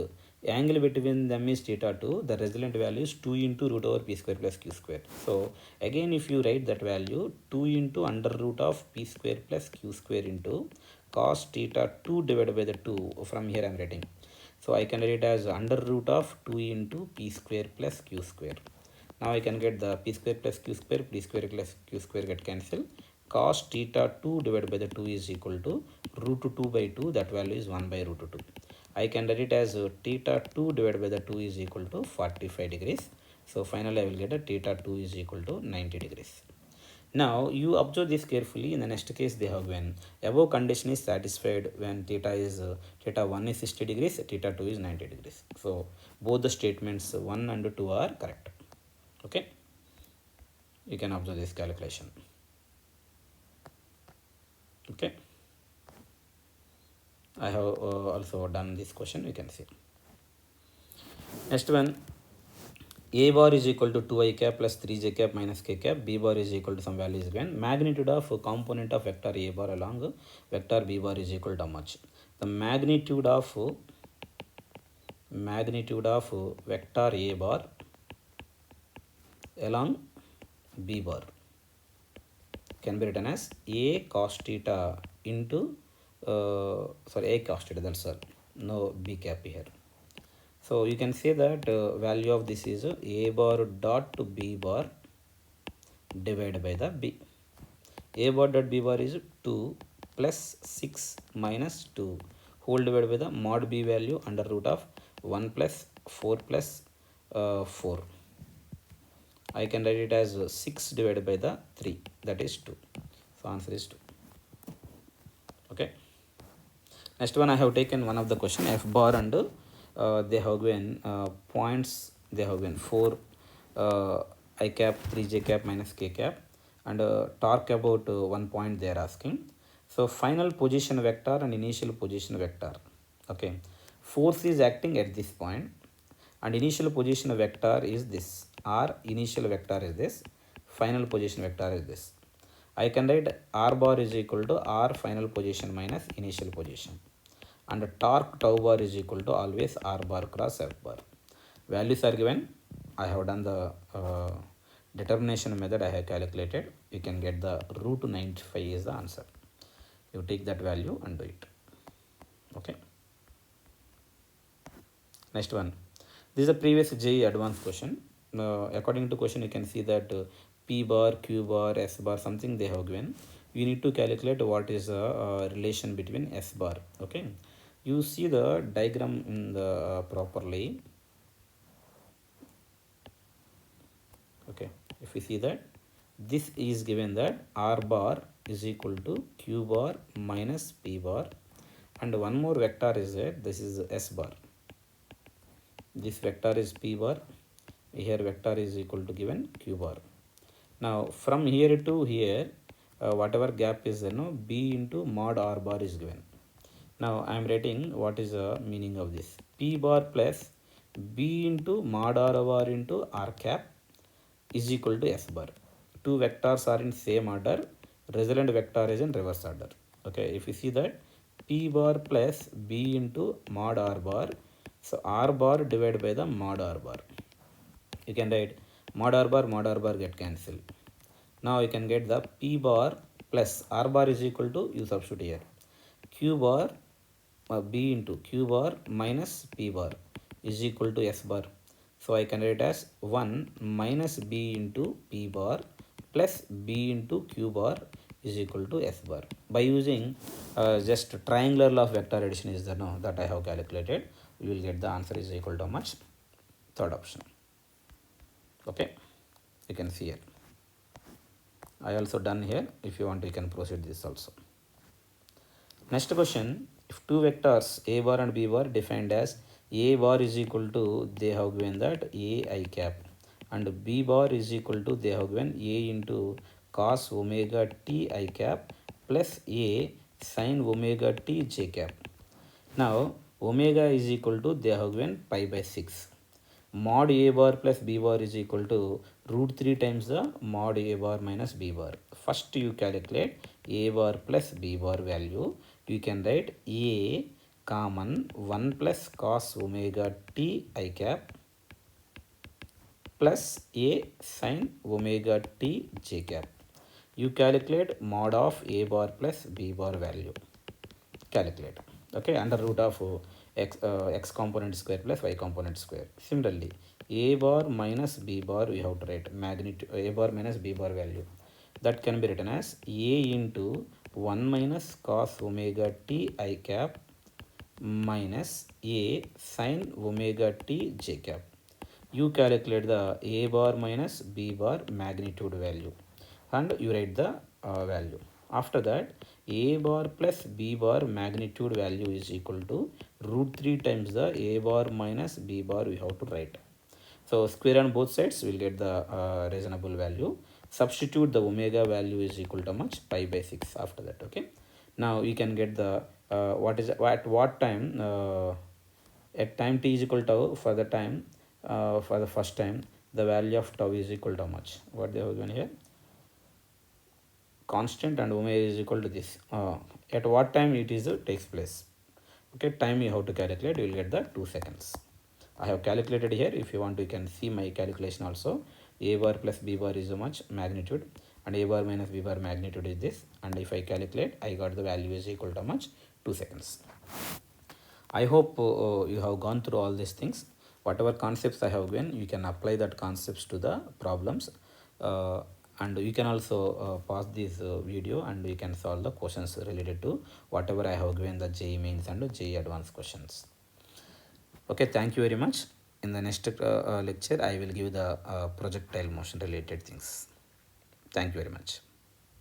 Speaker 1: angle between them is theta 2. The resultant value is 2 into root over P square plus Q square. So again, if you write that value 2 into under root of P square plus Q square into cos theta 2 divided by the 2, from here I am writing. So I can write it as under root of 2 into P square plus Q square. Now I can get the P square plus Q square, P square plus Q square get cancelled. Cos theta 2 divided by the 2 is equal to root 2 by 2, that value is 1 by root 2. I can write it as theta 2 divided by the 2 is equal to 45 degrees. So finally I will get a theta 2 is equal to 90 degrees. Now you observe this carefully. In the next case they have given above condition is satisfied when theta 1 is 60 degrees, theta 2 is 90 degrees. So both the statements 1 and 2 are correct. Okay, you can observe this calculation. Okay, I have also done this question, you can see. Next one, a bar is equal to 2i cap plus 3j cap minus k cap, b bar is equal to some value is given. Magnitude of component of vector a bar along vector b bar is equal to how much? The magnitude of vector a bar along b bar can be written as a cos theta into a cos theta, that's all, no b cap here. So you can say that value of this is a bar dot to b bar divided by the b. A bar dot b bar is 2 plus 6 minus 2 whole divided by the mod b value under root of 1 plus 4 plus 4. I can write it as 6 divided by the 3, that is 2. So answer is 2. Okay. Next one, I have taken one of the question f bar and they have given points. They have given 4 I cap, 3j cap minus k cap, and torque about 1 point they are asking. So final position vector and initial position vector. Okay, force is acting at this point. and initial position vector is this, r initial vector is this, final position vector is this. I can write r bar is equal to r final position minus initial position, and torque tau bar is equal to always r bar cross f bar. Values are given. I have done the determination method. I have calculated. You can get the root 95 is the answer. You take that value and do it. Okay. Next one. This is a previous JEE advanced question. According to question, you can see that P bar, Q bar, S bar, something they have given. You need to calculate what is the relation between S bar. Okay. You see the diagram in the properly. Okay. If you see that, this is given that R bar is equal to Q bar minus P bar, and one more vector is there. This is S bar. This vector is P bar. Here vector is equal to given Q bar. Now from here to here, whatever gap is there, no, B into mod R bar is given. Now I am writing what is the meaning of this. P bar plus B into mod R bar into R cap is equal to S bar. Two vectors are in same order. Resultant vector is in reverse order. Okay, if you see that P bar plus B into mod R bar, so R bar divided by the mod R bar. You can write mod R bar get cancelled. Now you can get the P bar plus R bar is equal to, you substitute here, Q bar B into Q bar minus P bar is equal to S bar. So I can write as 1 minus B into P bar plus B into Q bar is equal to S bar. By using just triangular law of vector addition is the no that I have calculated, we will get the answer is equal to how much? Third option. Okay, you can see here. I also done here. If you want, you can proceed this also. Next question, if two vectors A bar and B bar defined as A bar is equal to, they have given that A I cap, and B bar is equal to, they have given A into cos omega t I cap plus A sin omega t j cap. Now omega is equal to, they have given pi by 6. Mod A bar plus B bar is equal to root 3 times the mod A bar minus B bar. First you calculate A bar plus B bar value. You can write A common 1 plus cos omega t I cap plus A sin omega t j cap. You calculate mod of A bar plus B bar value. Calculate. Okay, under root of x component square plus y component square. Similarly, A bar minus B bar we have to write magnitude A bar minus B bar value. That can be written as A into 1 minus cos omega t I cap minus A sin omega t j cap. You calculate the A bar minus B bar magnitude value and you write the value. After that, A bar plus B bar magnitude value is equal to root 3 times the A bar minus B bar we have to write. So square on both sides, we'll get the reasonable value. Substitute the omega value is equal to much? Pi by 6 after that. Okay. Now you can get the what is at what time at time t is equal to for the time for the first time the value of tau is equal to how much? What they have given here? Constant and omega is equal to this. At what time it is takes place? Okay, time you have to calculate. You will get the 2 seconds. I have calculated here. If you want, you can see my calculation also. A bar plus B bar is how much magnitude, and A bar minus B bar magnitude is this. And if I calculate, I got the value is equal to how much? 2 seconds. I hope you have gone through all these things. Whatever concepts I have given, you can apply that concepts to the problems. And you can also pause this video and you can solve the questions related to whatever I have given the JEE mains and JEE advanced questions. Okay, thank you very much. In the next lecture, I will give the projectile motion related things. Thank you very much.